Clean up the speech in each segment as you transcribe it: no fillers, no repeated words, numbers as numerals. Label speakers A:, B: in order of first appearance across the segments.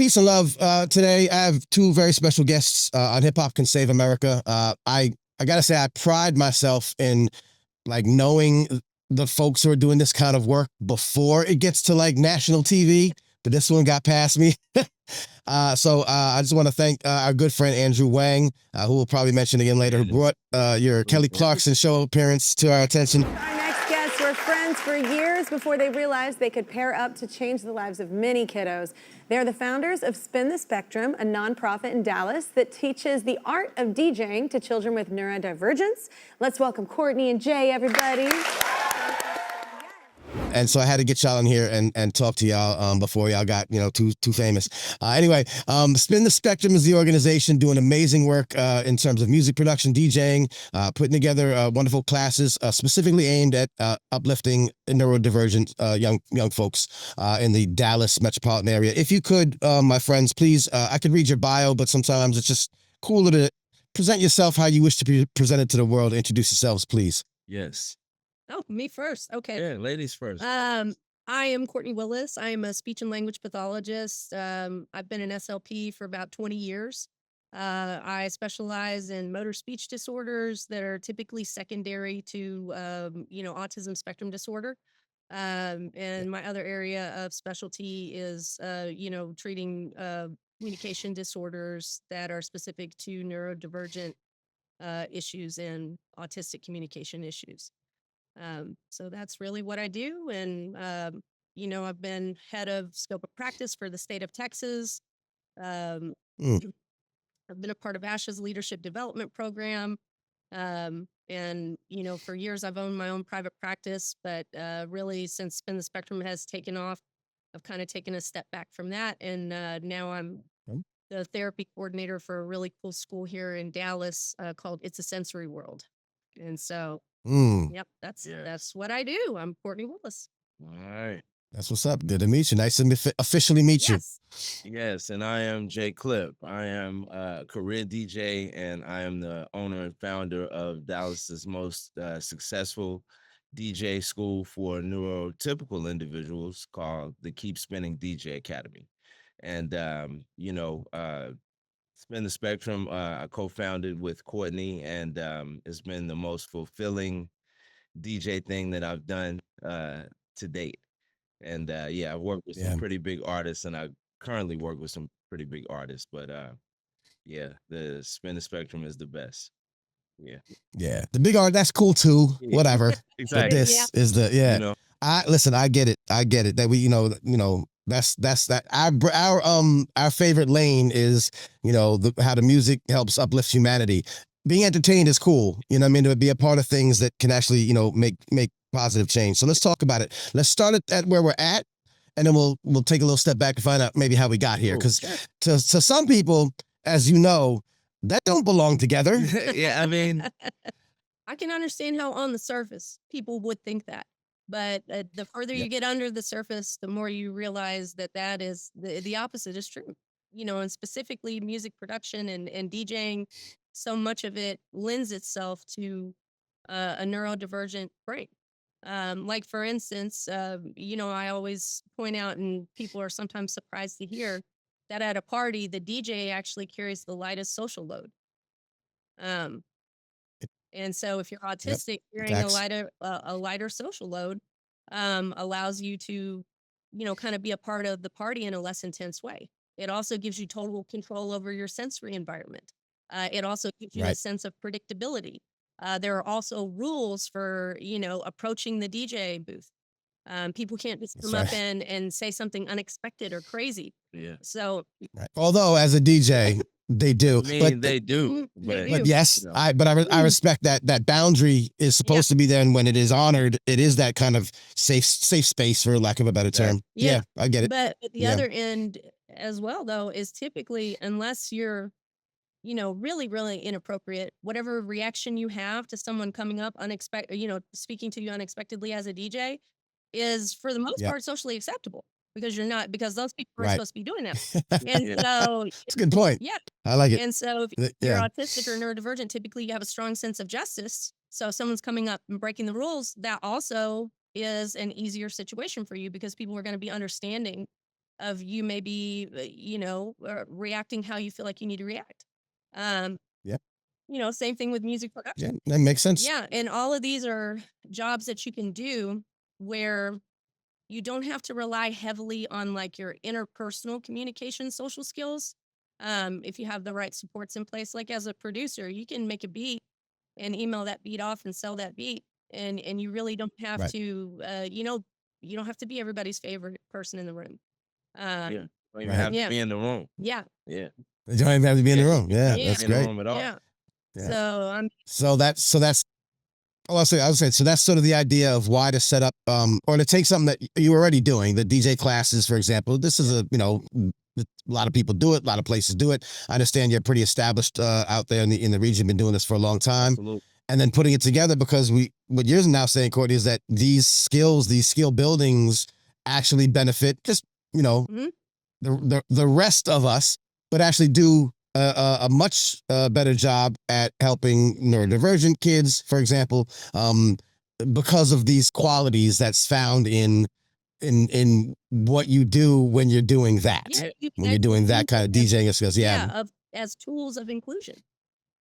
A: peace and love. Today, I have two very special guests on Hip Hop Can Save America. I gotta say, I pride myself in like knowing the folks who are doing this kind of work before it gets to like national TV. But this one got past me. So I just want to thank our good friend Andrew Wang, who we'll probably mention again later, who brought your Kelly Clarkson show appearance to our attention.
B: Our next guests were friends for years before they realized they could pair up to change the lives of many kiddos. They're the founders of Spin the Spectrum, a nonprofit in Dallas that teaches the art of DJing to children with neurodivergence. Let's welcome Courtney and Jay, everybody.
A: And so I had to get y'all in here and talk to y'all before y'all got, too famous. Anyway, Spin the Spectrum is the organization doing amazing work in terms of music production, DJing, putting together wonderful classes specifically aimed at uplifting neurodivergent young folks in the Dallas metropolitan area. If you could, my friends, please, I could read your bio, but sometimes it's just cooler to present yourself how you wish to be presented to the world. Introduce yourselves, please.
C: Yes.
D: Oh, me first. Okay.
C: Yeah, ladies first.
D: I am Courtney Willis. I am a speech and language pathologist. I've been an SLP for about 20 years. I specialize in motor speech disorders that are typically secondary to, autism spectrum disorder. And my other area of specialty is, treating communication disorders that are specific to neurodivergent issues and autistic communication issues. So that's really what I do. And, I've been head of scope of practice for the state of Texas. Um, I've been a part of ASHA's leadership development program. For years I've owned my own private practice, but really since Spin the Spectrum has taken off, I've kind of taken a step back from that. And now I'm the therapy coordinator for a really cool school here in Dallas called It's a Sensory World. And so yep, that's what I do. I'm Courtney Willis.
C: All right.
A: That's what's up. Good to meet you. Nice to officially meet you.
C: Yes, and I am JAY CLIPP. I am a career DJ, and I am the owner and founder of Dallas's most successful DJ school for neurotypical individuals called the Keep Spinning DJ Academy. And, Spin the Spectrum, I co-founded with Courtney, and it's been the most fulfilling DJ thing that I've done to date. And I've worked with some pretty big artists, and I currently work with some pretty big artists. But the Spin the Spectrum is the best.
A: Yeah, the big art, that's cool too. Whatever.
C: Exactly.
A: But this is the I get it. That we that's that our favorite lane is how the music helps uplift humanity. Being entertained is cool, to be a part of things that can actually make positive change. So let's talk about it. Let's start at where we're at, and then we'll take a little step back and find out maybe how we got here, because to some people, as you know, that don't belong together.
C: Yeah, I mean,
D: I can understand how on the surface people would think that. But the further you get under the surface, the more you realize that is the opposite is true. And specifically music production and DJing, so much of it lends itself to a neurodivergent brain. Like for instance, I always point out, and people are sometimes surprised to hear that at a party, the DJ actually carries the lightest social load. And so if you're autistic, carrying a lighter social load allows you to, kind of be a part of the party in a less intense way. It also gives you total control over your sensory environment. It also gives you a sense of predictability. There are also rules for, approaching the DJ booth. People can't just come up and say something unexpected or crazy.
C: Yeah.
D: So,
A: although as a DJ, they do.
C: I mean, they do.
A: But yes, I respect that boundary is supposed to be there, and when it is honored, it is that kind of safe space, for lack of a better term. Yeah, I get it.
D: But at the other end as well, though, is typically, unless you're really, really inappropriate, whatever reaction you have to someone coming up speaking to you unexpectedly as a DJ is for the most part socially acceptable, because those people are supposed to be doing that. And so
A: it's a good point.
D: Yeah.
A: I like it.
D: And so if you're autistic or neurodivergent, typically you have a strong sense of justice. So if someone's coming up and breaking the rules, that also is an easier situation for you, because people are going to be understanding of you maybe, reacting how you feel like you need to react.
A: Yeah.
D: Same thing with music production.
A: Yeah, that makes sense.
D: Yeah, and all of these are jobs that you can do where you don't have to rely heavily on like your interpersonal communication, social skills. If you have the right supports in place, like as a producer, you can make a beat and email that beat off and sell that beat, and you really don't have
A: Right.
D: to, you don't have to be everybody's favorite person in the room.
C: Yeah. Don't even
A: Right.
C: have to
D: Yeah,
C: be in the room.
D: yeah,
C: Yeah.
A: You don't even have to be in the
C: Yeah.
A: room. Yeah,
D: yeah,
A: that's
C: In the
A: great.
C: room at all.
D: yeah.
A: Yeah.
D: So
A: So that's oh, I was saying, so that's sort of the idea of why to set up, or to take something that you're already doing, the DJ classes, for example. This is a lot of people do it, a lot of places do it. I understand you're pretty established out there in the region, been doing this for a long time,
C: Absolutely.
A: and then putting it together because what you're now saying, Courtney, is that these skill buildings actually benefit just
D: mhm.
A: the rest of us, but actually do a much better job at helping neurodivergent kids, for example, because of these qualities that's found in what you do when you're doing that.
D: Yeah, you
A: When
D: can
A: you're doing
D: actually
A: that
D: use
A: kind of
D: it as,
A: DJing skills, yeah,
D: as tools of inclusion.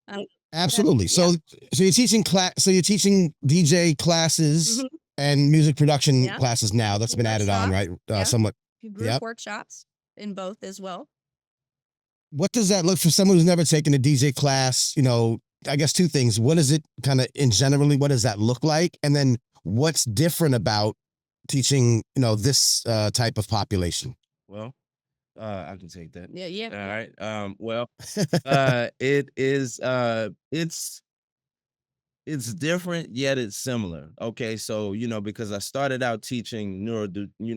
D: Um,
A: absolutely.
D: yeah.
A: So you're teaching DJ classes
D: Mhm.
A: and music production
D: Yeah.
A: classes now. That's been added on, right?
D: Workshops. Yeah.
A: Somewhat.
D: Group
A: Yep.
D: workshops in both as well.
A: What does that look for someone who's never taken a DJ class? I guess two things. What is it kind of in generally? What does that look like? And then what's different about teaching, this type of population?
C: Well, I can take that.
D: Yeah, yeah.
C: All right. Well, it is it's different yet it's similar. Okay, so because I started out teaching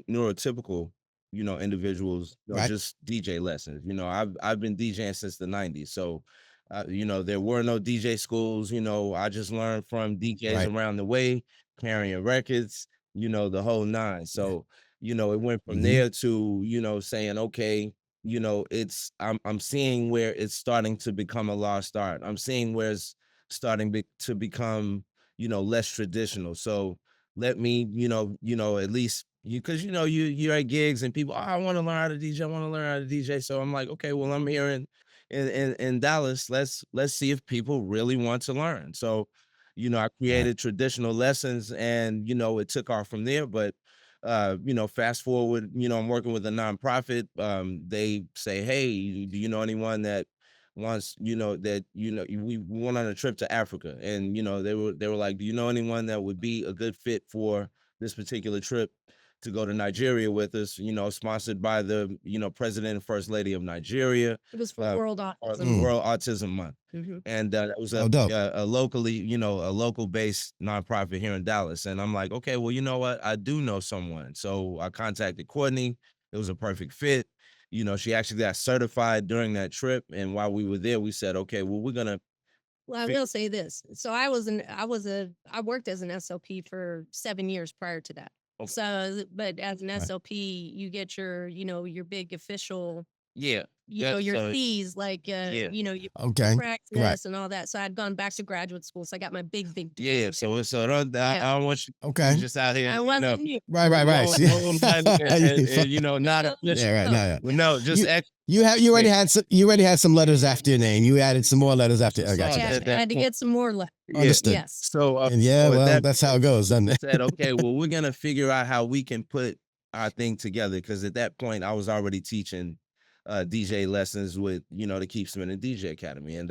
C: neurotypical individuals,
A: Right.
C: just DJ lessons. I've been DJing since the 90s, so there were no DJ schools. I just learned from DJs
A: Right.
C: around the way, carrying records, the whole nine. So it went from
A: Mhm.
C: there to saying, okay, I'm seeing where it's starting to become a lost art. I'm seeing where it's starting to become less traditional. So let me at least because you're at gigs and people, oh, I want to learn how to DJ, I want to learn how to DJ. So I'm like, okay, well, I'm here in Dallas. Let's see if people really want to learn. So I
A: Right.
C: created traditional lessons, and it took off from there. But fast forward, I'm working with a nonprofit. They say, hey, do you know anyone that wants, we went on a trip to Africa, and they were like, do you know anyone that would be a good fit for this particular trip to go to Nigeria with us, sponsored by the president and first lady of Nigeria,
D: It was for World
C: or
D: Autism.
C: World Autism Month.
D: Mhm.
C: And that was
A: Oh, dope.
C: a locally, a local based nonprofit here in Dallas. And I'm like, okay, well, you know what? I do know someone. So I contacted Courtney. It was a perfect fit. She actually got certified during that trip. And while we were there, we said, okay, well, we're gonna
D: Well, I will say this. So I worked as an SLP for 7 years prior to that.
C: Okay.
D: So, but as an
A: Right.
D: SLP, you get your big official,
C: Yeah.
D: your
C: So
D: C's, like,
C: yeah.
D: your
A: Okay. Right.
D: practice and all that. So I'd gone back to graduate school. So I got my big
C: Yeah.
D: diploma.
C: So don't I
D: Yeah.
C: don't want you
A: Okay.
C: just out here,
D: I wasn't you.
A: Right.
C: blowing like, not
A: Yeah. Right. No. Yeah.
C: well, no, just
A: You already had some letters after your name. You added some more letters after. I got you.
C: Yeah.
A: Got you.
D: I had to get some more left.
C: Yeah.
A: Understood.
D: Yes.
C: So
A: And yeah,
C: so at
A: well,
C: that
A: that's how it goes, doesn't it?
C: said, okay, well, we're gonna figure out how we can put our thing together. Because at that point, I was already teaching DJ lessons with the Keep Spinning DJ Academy, and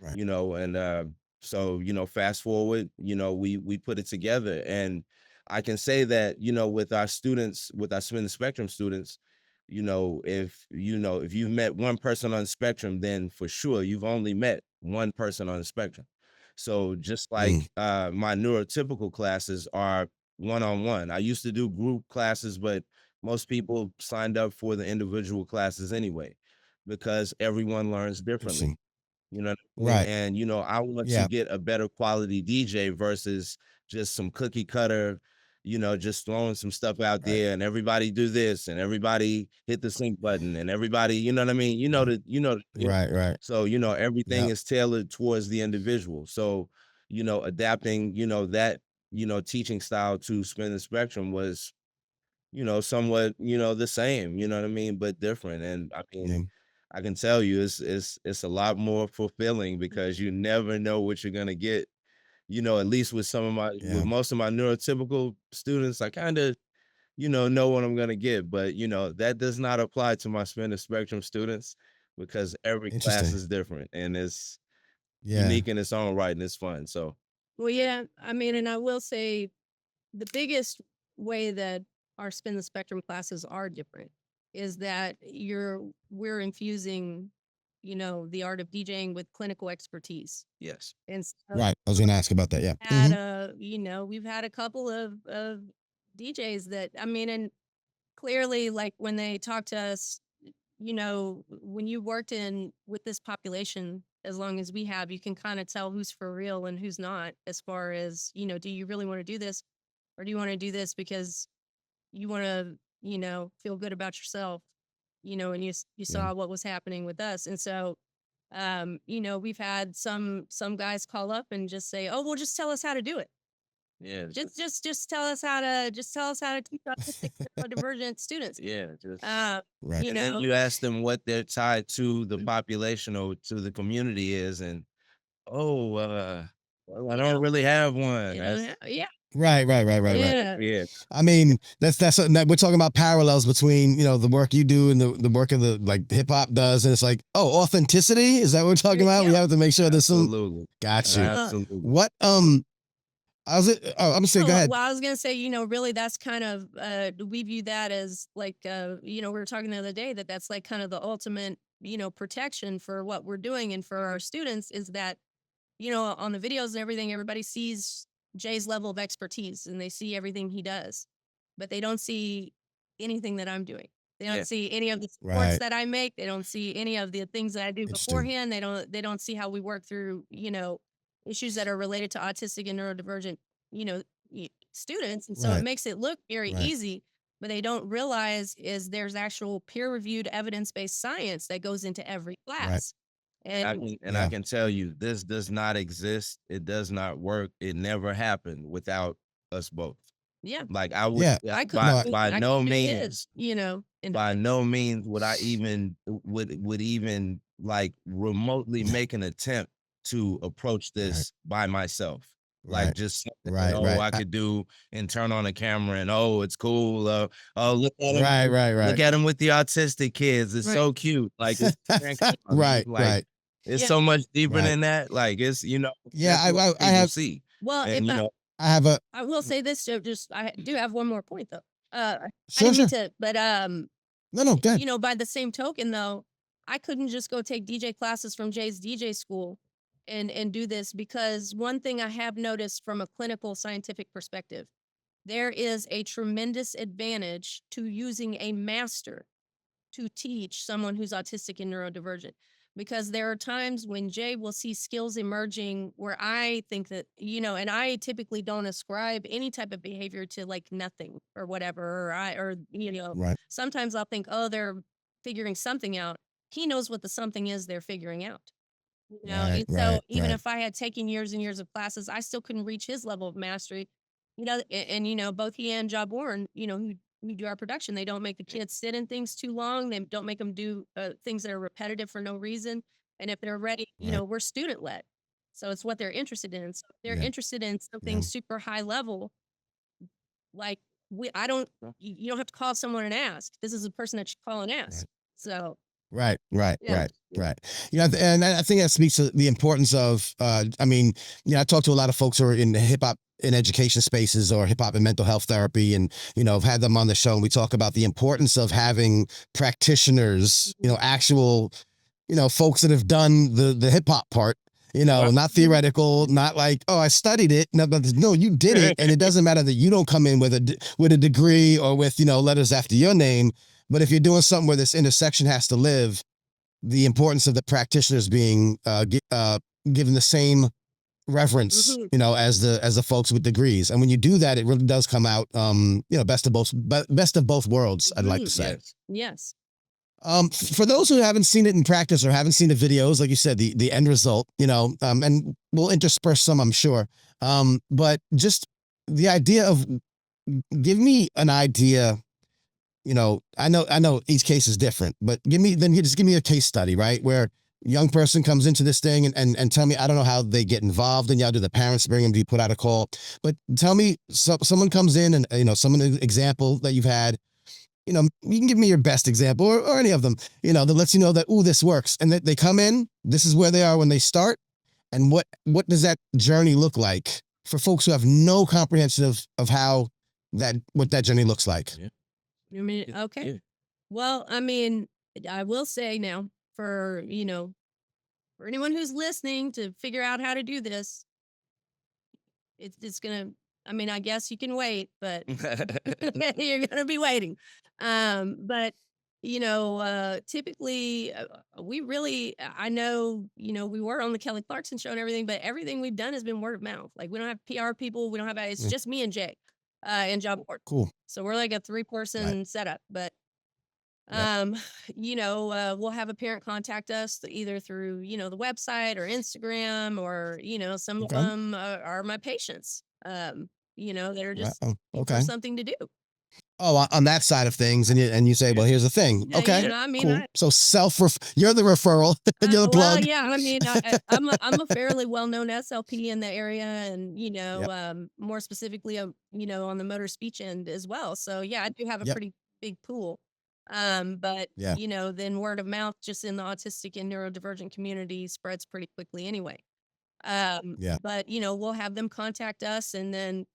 A: Right.
C: so fast forward, we put it together, and I can say that with our students, with our Spin the Spectrum students, if you've met one person on the spectrum, then for sure you've only met one person on the spectrum. So just like my neurotypical classes are one-on-one. I used to do group classes, but most people signed up for the individual classes anyway, because everyone learns differently.
A: Interesting.
C: You know what I mean?
A: Right.
C: And I want to
A: Yeah.
C: get a better quality DJ versus just some cookie cutter, just throwing some stuff out
A: Right.
C: there, and everybody do this and everybody hit the sync button and everybody, you know what I mean?
A: Right. Right.
C: So, everything
A: Yep.
C: is tailored towards the individual. So, adapting, that, teaching style to Spin the Spectrum was somewhat, the same, you know what I mean, but different. And I mean,
A: Yeah.
C: I can tell you it's a lot more fulfilling because you never know what you're gonna get. At least with with
A: Yeah.
C: most of my neurotypical students, I kind of, know what I'm gonna get. But that does not apply to my spin the spectrum students because every class
A: Interesting.
C: is different and it's
A: Yeah.
C: unique in its own right and it's fun. So
D: Well, yeah, I mean, and I will say the biggest way that our spin the spectrum classes are different is that we're infusing, the art of DJing with clinical expertise.
C: yes.
D: And so
A: Right. I was going to ask about that. Yeah.
D: had we've had a couple of DJs that, I mean, and clearly, like when they talk to us, when you worked in with this population as long as we have, you can kind of tell who's for real and who's not, as far as, do you really want to do this, or do you want to do this because you want to, feel good about yourself, and you
A: Yeah.
D: saw what was happening with us. And so we've had some guys call up and just say, oh, well, just tell us how to do it.
C: Yeah.
D: Just tell us how to teach autistic neurodivergent students.
C: Yeah. Just
A: Right.
C: and then you ask them what they're tied to the population or to the community is, and oh, well, I don't really have one.
D: Yeah.
A: Right.
D: Yeah.
C: Yeah.
A: I mean, we're talking about parallels between, the work you do and the work of the like hip hop does. And it's like, oh, authenticity. Is that what we're talking about? We
D: Yeah.
A: have to make sure there's some,
C: Absolutely.
A: got you.
C: Absolutely.
A: What, I'm gonna say, go ahead.
D: Well, I was gonna say, really, that's kind of we view that as like, we were talking the other day that's like kind of the ultimate, protection for what we're doing and for our students is that, on the videos and everything, everybody sees Jay's level of expertise and they see everything he does, but they don't see anything that I'm doing. They don't
C: Yeah.
D: see any of the supports
A: Right.
D: that I make. They don't see any of the things that I do
A: Interesting.
D: beforehand. They don't see how we work through, issues that are related to autistic and neurodivergent, students. And so
A: Right.
D: it makes it look very
A: Right.
D: easy, but they don't realize is there's actual peer-reviewed evidence-based science that goes into every class.
C: I
D: And
A: Yeah.
C: can tell you this does not exist. It does not work. It never happened without us both.
D: yeah,
C: Like I would,
A: Yeah.
D: I could
A: No,
C: by
D: I
C: no
D: couldn't be
C: means,
D: in
C: by no means would I even would even like remotely make an attempt to approach this by myself. Like
A: Right.
C: just something
A: Right.
C: that,
A: Right.
C: I could do and turn on a camera and it's cool. Oh, look at him.
A: Right. Right.
C: Look
A: Right.
C: at him with the autistic kids. It's
D: Right.
C: so cute. Like it's
A: Right.
C: like
A: Right.
C: it's
D: Yeah.
C: so much deeper
A: Right.
C: than that. Like it's
A: Yeah.
C: that's what
A: I
C: people
A: have,
C: see.
D: Well,
C: And
A: I have a,
D: I will say this, so just I do have one more point though. I
A: sure,
D: didn't mean
A: sure.
D: to, but
A: No, go ahead.
D: by the same token though, I couldn't just go take DJ classes from Jay's DJ school and do this, because one thing I have noticed from a clinical scientific perspective, there is a tremendous advantage to using a master to teach someone who's autistic and neurodivergent, because there are times when Jay will see skills emerging where I think that, and I typically don't ascribe any type of behavior to like nothing or whatever,
A: Right.
D: sometimes I'll think, oh, they're figuring something out. He knows what the something is they're figuring out.
A: Right.
D: And so
A: Right.
D: even
A: Right.
D: if I had taken years and years of classes, I still couldn't reach his level of mastery. And both he and Jabborn, who do our production, they don't make the kids sit in things too long. They don't make them do things that are repetitive for no reason. And if they're ready,
A: Right.
D: we're student led. So it's what they're interested in. So if they're
A: Yeah.
D: interested in something
A: Yeah.
D: super high level, like I don't, you don't have to call someone and ask. This is a person that you call and ask.
A: Right.
D: So
A: Right.
D: yeah.
A: Right. And I think that speaks to the importance of, I mean, I talk to a lot of folks who are in the hip hop in education spaces or hip hop and mental health therapy. And, I've had them on the show and we talk about the importance of having practitioners, actual, folks that have done the hip hop part, not theoretical, not like, oh, I studied it. No, you did it. And it doesn't matter that you don't come in with a degree or with, letters after your name. But if you're doing something where this intersection has to live, the importance of the practitioners being given the same reverence, as the folks with degrees. And when you do that, it really does come out, best of both worlds, I'd like to say.
D: Yes.
A: For those who haven't seen it in practice or haven't seen the videos, like you said, the end result, and we'll intersperse some, I'm sure. But just the idea of, give me an idea I know each case is different, but just give me a case study, right? Where a young person comes into this thing and tell me, I don't know how they get involved in y'all. Do the parents bring them? Do you put out a call? But tell me, someone comes in and, someone example that you've had, you can give me your best example or any of them, that lets you know that, ooh, this works. And that they come in, this is where they are when they start. And what does that journey look like for folks who have no comprehension of how what that journey looks like?
C: Yeah.
D: You mean,
C: Yeah.
D: okay.
C: Yeah.
D: Well, I mean, I will say now for, for anyone who's listening to figure out how to do this, it's gonna, I mean, I guess you can wait, but you're gonna be waiting. But typically we really, I know, we were on the Kelly Clarkson show and everything, but everything we've done has been word of mouth. Like we don't have PR people, we don't have, it's
A: Mm.
D: just me and Jay, and job board.
A: Cool.
D: So we're like a 3-person setup, but
A: Yep.
D: we'll have a parent contact us either through, the website or Instagram, or, some of
A: Okay.
D: them are my patients, that are
A: Right.
D: just
A: Oh,
D: looking for
A: okay.
D: something to do.
A: Oh, on that side of things, and you say, well, here's the thing.
D: Yeah,
A: Okay,
D: I mean,
A: cool. So you're the referral, you're the
D: well,
A: plug.
D: yeah, I mean, I'm a fairly well-known SLP in the area, and
A: Yep.
D: more specifically, on the motor speech end as well. So yeah, I do have a
A: Yep.
D: pretty big pool. But
A: Yeah.
D: then word of mouth just in the autistic and neurodivergent community spreads pretty quickly anyway.
A: Yeah.
D: But we'll have them contact us, and then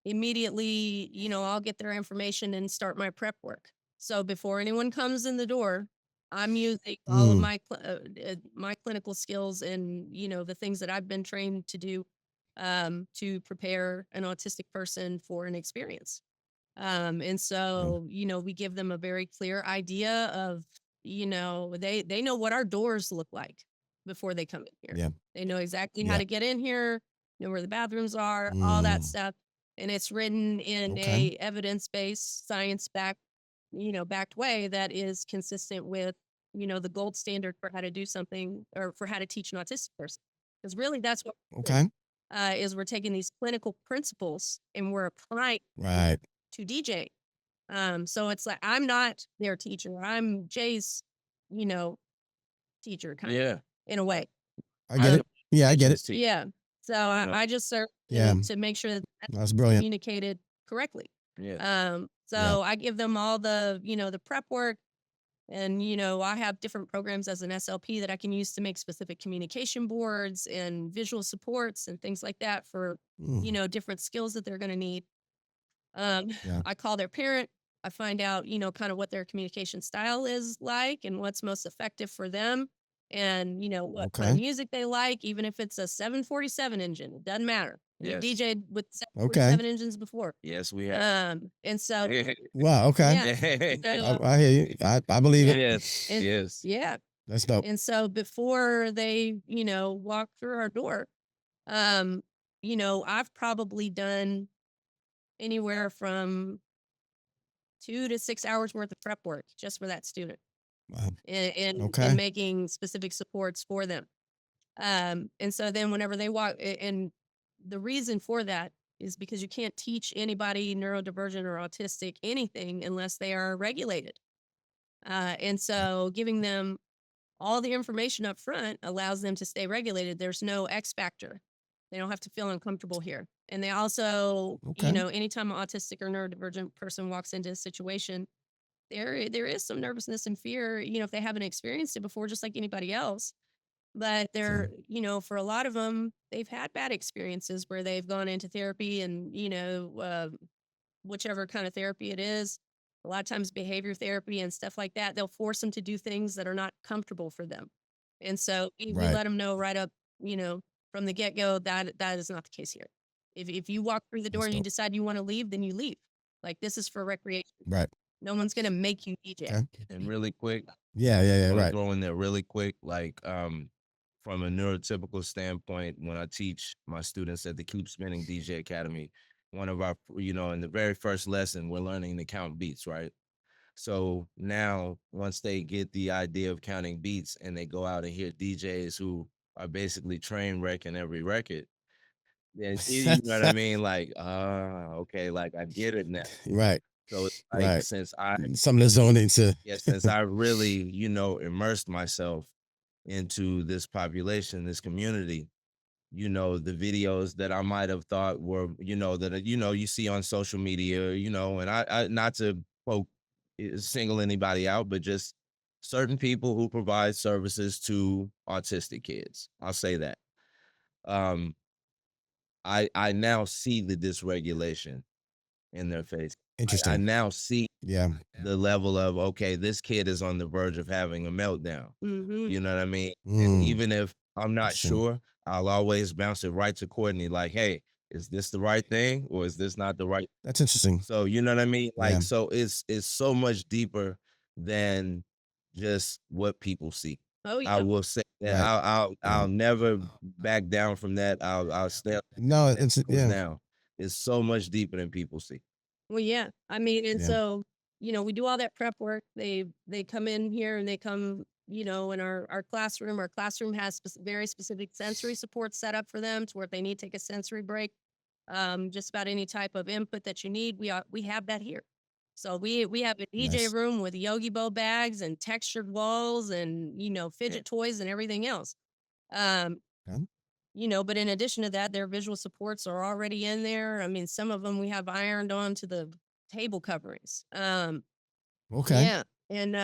D: immediately, I'll get their information and start my prep work. So before anyone comes in the door, I'm using all of
A: Mm.
D: my clinical skills and the things that I've been trained to do, to prepare an autistic person for an experience. And
A: Yeah.
D: so we give them a very clear idea of, they know what our doors look like before they come in here.
A: Yeah.
D: They know exactly how
A: Yeah.
D: to get in here, know where the bathrooms are, all that
A: Mm.
D: stuff. And it's written in
A: Okay.
D: a evidence-based, backed way that is consistent with, the gold standard for how to do something, or for how to teach an autistic person. Because really that's what we're doing,
A: Okay.
D: is we're taking these clinical principles and we're applying
A: Right.
D: to DJ. So it's like, I'm not their teacher. I'm Jay's, you know, teacher kind
C: Yeah.
D: of, in a way.
A: I get it. Yeah, I get it.
D: Yeah. So I just serve
A: Yeah.
D: to make sure that that's
A: That's brilliant.
D: communicated correctly.
C: Yeah.
D: So I give them all the, the prep work, and, I have different programs as an SLP that I can use to make specific communication boards and visual supports and things like that for,
A: Mm.
D: different skills that they're going to need.
A: Yeah.
D: I call their parent. I find out, kind of what their communication style is like and what's most effective for them, and, what kind of
A: Okay.
D: music they like, even if it's a 747 engine, it doesn't matter. We've
C: Yes.
D: DJed with
A: Okay.
D: 747 engines before.
C: Yes, we have.
D: And so,
A: Wow. Okay.
D: yeah. So,
A: I hear you. I believe it.
C: Yes.
D: and
C: Yes.
D: yeah.
A: That's dope.
D: And so before they, walk through our door, I've probably done anywhere from 2 to 6 hours worth of prep work just for that student,
A: Wow.
D: and
A: Okay.
D: making specific supports for them. And so then whenever they walk, and the reason for that is because you can't teach anybody neurodivergent or autistic anything unless they are regulated. And so giving them all the information up front allows them to stay regulated. There's no X factor. They don't have to feel uncomfortable here. And they also,
A: Okay.
D: anytime an autistic or neurodivergent person walks into a situation, there is some nervousness and fear, if they haven't experienced it before, just like anybody else. But
A: Sure.
D: they're, for a lot of them, they've had bad experiences where they've gone into therapy and, whichever kind of therapy it is, a lot of times behavior therapy and stuff like that, they'll force them to do things that are not comfortable for them. And so we
A: Right.
D: let them know right up, from the get-go that is not the case here. If you walk through the door
A: That's
D: and you
A: dope.
D: decide you want to leave, then you leave. Like, this is for recreation.
A: Right.
D: No one's gonna make you DJ.
A: Okay.
C: And really quick,
A: Yeah. Yeah.
C: I
A: Yeah.
C: want to
A: Right.
C: throw in there really quick, like from a neurotypical standpoint, when I teach my students at the Keep Spinning DJ Academy, one of our, in the very first lesson, we're learning to count beats, right? So now, once they get the idea of counting beats and they go out and hear DJs who are basically train wrecking every record, then you know what I mean? Like, okay, like I get it now.
A: Right.
C: So it's like
A: Right.
C: since
A: Some of the zoning to.
C: since I really, immersed myself into this population, this community, the videos that I might have thought were, that, you see on social media, and I not to quote single anybody out, but just certain people who provide services to autistic kids. I'll say that. Um, I now see the dysregulation in their face. I
A: Interesting.
C: now see
A: Yeah.
C: the level of, okay, this kid is on the verge of having a meltdown.
D: Mhm.
C: You know what I mean? And
A: Mm.
C: even if I'm not
A: Interesting.
C: sure, I'll always bounce it right to Courtney, like, hey, is this the right thing or is this not the right?
A: That's interesting.
C: So you know what I mean? Like,
A: Yeah.
C: so it's so much deeper than just what people see.
D: Oh,
C: I
D: yeah.
C: will say that
A: Right.
C: I'll never back down from that. I'll stay on
A: No,
C: that
A: it's
C: because
A: yeah.
C: now it's so much deeper than people see.
D: Well, yeah. I mean, and
A: Yeah.
D: so, we do all that prep work. They come in here and they come, in our classroom. Our classroom has very specific sensory support set up for them to where if they need to take a sensory break, just about any type of input that you need, we have that here. So we have a DJ
A: Nice.
D: room with Yogi Bo bags and textured walls and, fidget toys and everything else.
A: Okay.
D: But in addition to that, their visual supports are already in there. I mean, some of them we have ironed onto the table coverings.
A: Okay.
D: Yeah. And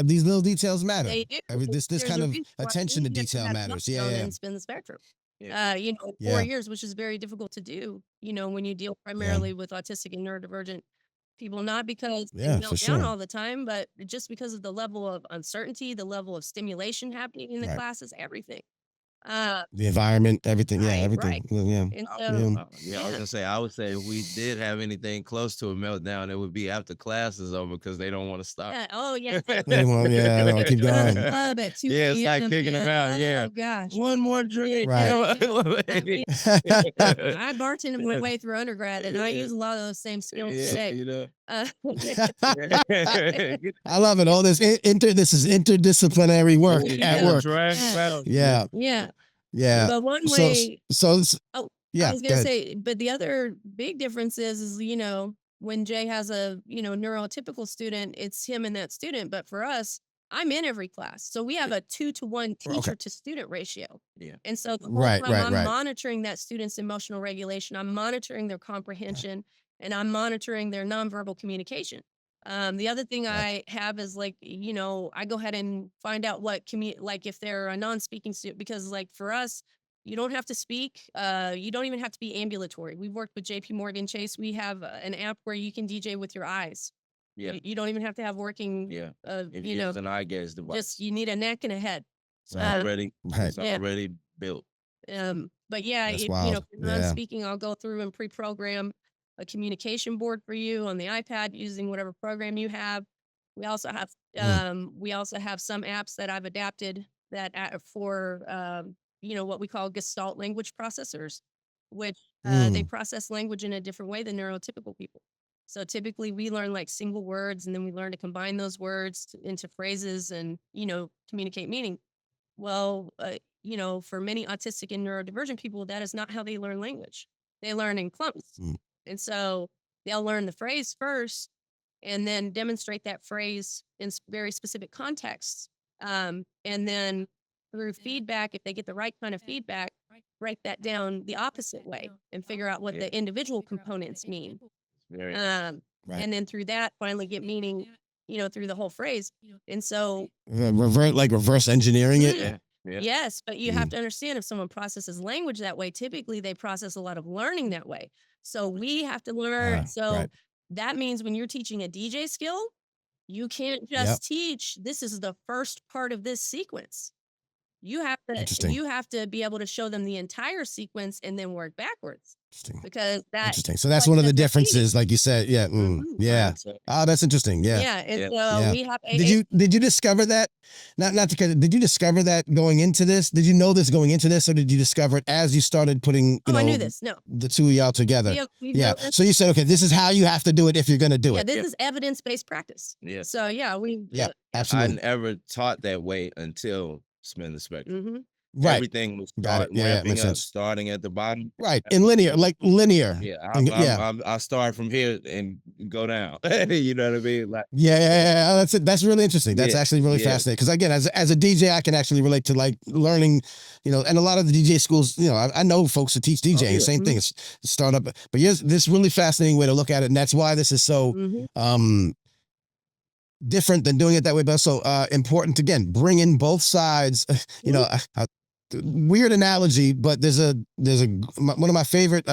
A: These little details matter.
D: they do.
A: This
D: There's
A: kind
D: a
A: of
D: reason why
A: attention to
D: we have
A: detail
D: had
A: matters.
D: lockdown
A: Yeah.
D: and spin the spectrum.
C: Yeah.
D: 4
A: Yeah.
D: years, which is very difficult to do, when you deal
A: Yeah.
D: primarily with autistic and neurodivergent people, not because they
A: Yeah,
D: melt
A: for
D: down
A: sure.
D: all the time, but just because of the level of uncertainty, the level of stimulation happening in the
A: Right.
D: classes, everything. Uh,
A: The environment, everything. Yeah,
D: right,
A: everything.
D: right.
A: Yeah.
D: And
C: Yeah,
D: so,
C: I was
D: yeah.
C: gonna say, I would say if we did have anything close to a meltdown, it would be after class is over because they don't want to stop.
D: Yeah. Oh, yeah.
A: They won't. Yeah, they'll keep
D: Go to the
A: going.
D: club at 2
C: Yeah, it's like
D: p.m.
C: kicking around. Yeah.
D: Oh, gosh.
C: One more drink.
A: Right.
D: I bartended my way through undergrad, and I use a lot of those same skills today. Uh,
A: I love it. All this this is interdisciplinary work at
D: Yeah.
A: work. Yeah.
D: yeah.
A: Yeah.
D: But one
A: So
D: way,
A: so
D: I
A: yeah.
D: was
A: Go
D: gonna
A: ahead.
D: say, but the other big difference is, when Jay has a, neurotypical student, it's him and that student. But for us, I'm in every class. So we have a 2-to-1 teacher to student ratio.
C: Yeah.
D: And so the whole
A: Right,
D: time
A: right,
D: I'm
A: right.
D: monitoring that student's emotional regulation, I'm monitoring their comprehension, and I'm monitoring their nonverbal communication. The other thing
A: Right.
D: I have is like, I go ahead and find out what like if they're a non-speaking student, because like for us, you don't have to speak. You don't even have to be ambulatory. We've worked with JP Morgan Chase. We have an app where you can DJ with your eyes.
C: Yeah.
D: You don't even have to have working,
C: Yeah. If
D: you know,
C: it's an eye gaze device,
D: just you need a neck and a head.
C: it's
A: Right.
C: already
A: Right.
C: it's
D: Yeah.
C: already built.
D: But yeah,
A: That's
D: if
A: wild.
D: for non-speaking, I'll go through and pre-program a communication board for you on the iPad using whatever program you have. We also have some apps that I've adapted that for what we call Gestalt language processors, which they process language in a different way than neurotypical people. So typically we learn like single words, and then we learn to combine those words into phrases and communicate meaning. Well, for many autistic and neurodivergent people, that is not how they learn language. They learn in clumps.
A: Mm.
D: And so they'll learn the phrase first and then demonstrate that phrase in very specific contexts. And then through feedback, if they get the right kind of feedback, write that down the opposite way and figure out what the individual components mean.
C: Very
A: Right.
D: And then through that, finally get meaning, through the whole phrase. And so
A: reverse engineering it.
C: yeah. Yeah.
D: yes, but you have to understand if someone processes language that way, typically they process a lot of learning that way. So we have to learn. So
A: Right.
D: that means when you're teaching a DJ skill, you can't just teach, this is the first part of this sequence. You have to be able to show them the entire sequence and then work backwards,
A: Interesting.
D: because
A: Interesting. So that's one of the differences, like you said. Yeah. Yeah. Oh, that's interesting. Yeah.
D: Yeah. And
C: Yeah.
D: so
A: Yeah.
D: we have
A: Did you discover that? Not to cut it, did you discover that going into this? Did you know this going into this, or did you discover it as you started putting
D: I knew this. No.
A: the two of y'all together?
D: We
A: Yeah.
D: know this.
A: So you said, okay, this is how you have to do it if you're gonna do
D: Yeah,
A: it.
D: this is evidence-based practice.
C: Yeah.
D: So yeah,
A: Yeah.
C: I
A: Absolutely.
C: never taught that way until Spin the Spectrum.
A: Right.
C: Everything was
A: Got it. Yeah, it
C: ramping
A: makes
C: up,
A: sense.
C: starting at the bottom.
A: Right. In linear, like linear.
C: Yeah,
A: Yeah.
C: I start from here and go down. You know what I mean? Like,
A: Yeah. That's it. That's really interesting. That's
C: yeah,
A: actually really
C: yeah.
A: fascinating. Because again, as a DJ, I can actually relate to like learning, and a lot of the DJ schools, I know folks who teach DJing.
C: yeah.
A: Same thing. It's startup. But yes, this really fascinating way to look at it, and that's why this is so different than doing it that way, but also important. Again, bring in both sides. Weird analogy, but there's one of my favorite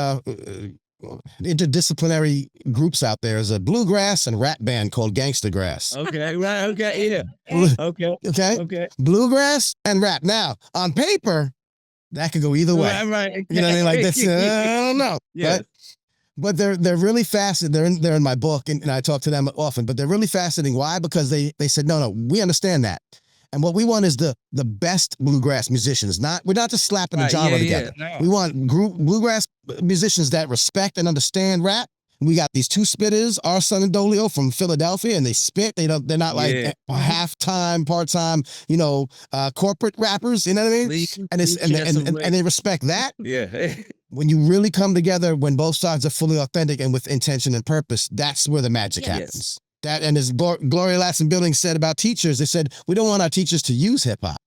A: interdisciplinary groups out there is a bluegrass and rap band called Gangsta Grass.
C: Okay, right. Okay, yeah. Okay.
A: Okay, bluegrass and rap. Now, on paper, that could go either way.
C: Right.
A: You know what I mean? Like that's I don't know.
C: Yeah.
A: But they're really fascinating. They're in my book, and I talk to them often. But they're really fascinating. Why? Because they said, no, we understand that, and what we want is the best bluegrass musicians. We're not just slapping the genre together.
C: No.
A: We want bluegrass musicians that respect and understand rap. We got these two spitters, Arson and Dolio from Philadelphia, and they spit. They're not like half-time, part-time, corporate rappers. You know what I mean? And they respect that.
C: Yeah.
A: When you really come together, when both sides are fully authentic and with intention and purpose, that's where the magic happens. That, and as Gloria Latson Building said about teachers, they said, we don't want our teachers to use hip hop.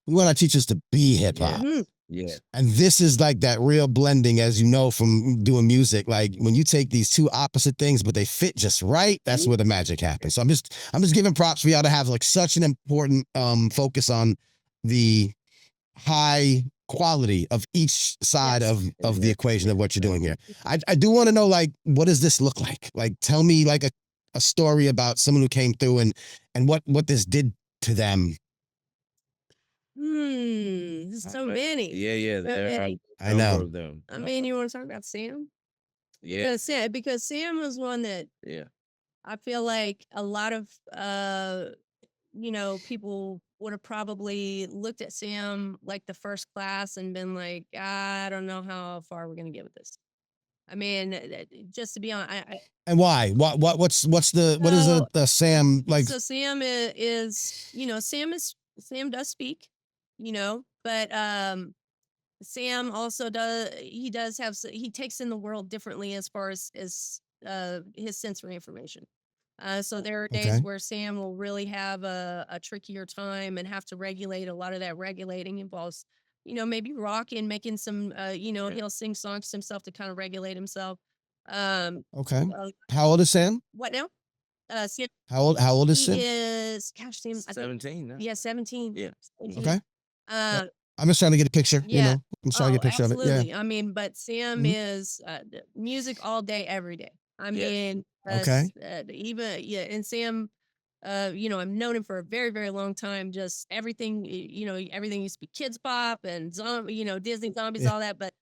A: We want our teachers to be hip hop.
C: Yeah.
A: And this is like that real blending, as you know, from doing music. Like when you take these two opposite things, but they fit just right, that's where the magic happens. So I'm just giving props for y'all to have like such an important focus on the high quality of each side of the equation of what you're doing here. I do want to know, like, what does this look like? Like, tell me like a story about someone who came through and what this did to them.
D: There's so many.
C: Yeah. There are
A: I know.
C: of them.
D: I mean, you want to talk about Sam?
C: Yeah.
D: Because Sam was one that I feel like a lot of people would have probably looked at Sam like the first class and been like, I don't know how far we're gonna get with this. I mean, just to be honest,
A: And why? What is the Sam like?
D: So Sam Sam does speak, but Sam also he takes in the world differently as far as his sensory information. So there are days where Sam will really have a trickier time and have to regulate. A lot of that regulating involves, maybe rocking, making some, he'll sing songs to himself to kind of regulate himself.
A: How old is Sam?
D: What now? Sam,
A: How old is Sam?
D: he is, gosh, Sam, I think,
C: 17 now.
D: yeah, 17.
C: Yeah.
D: 17.
A: Okay.
D: Uh,
A: I'm just trying to get a picture.
D: Yeah.
A: I'm trying to get a picture
D: absolutely.
A: of it. Yeah.
D: I mean, but Sam is music all day, every day. I mean, and Sam, I've known him for a very, very long time. Just everything, everything used to be Kids Pop and Disney zombies, all that. But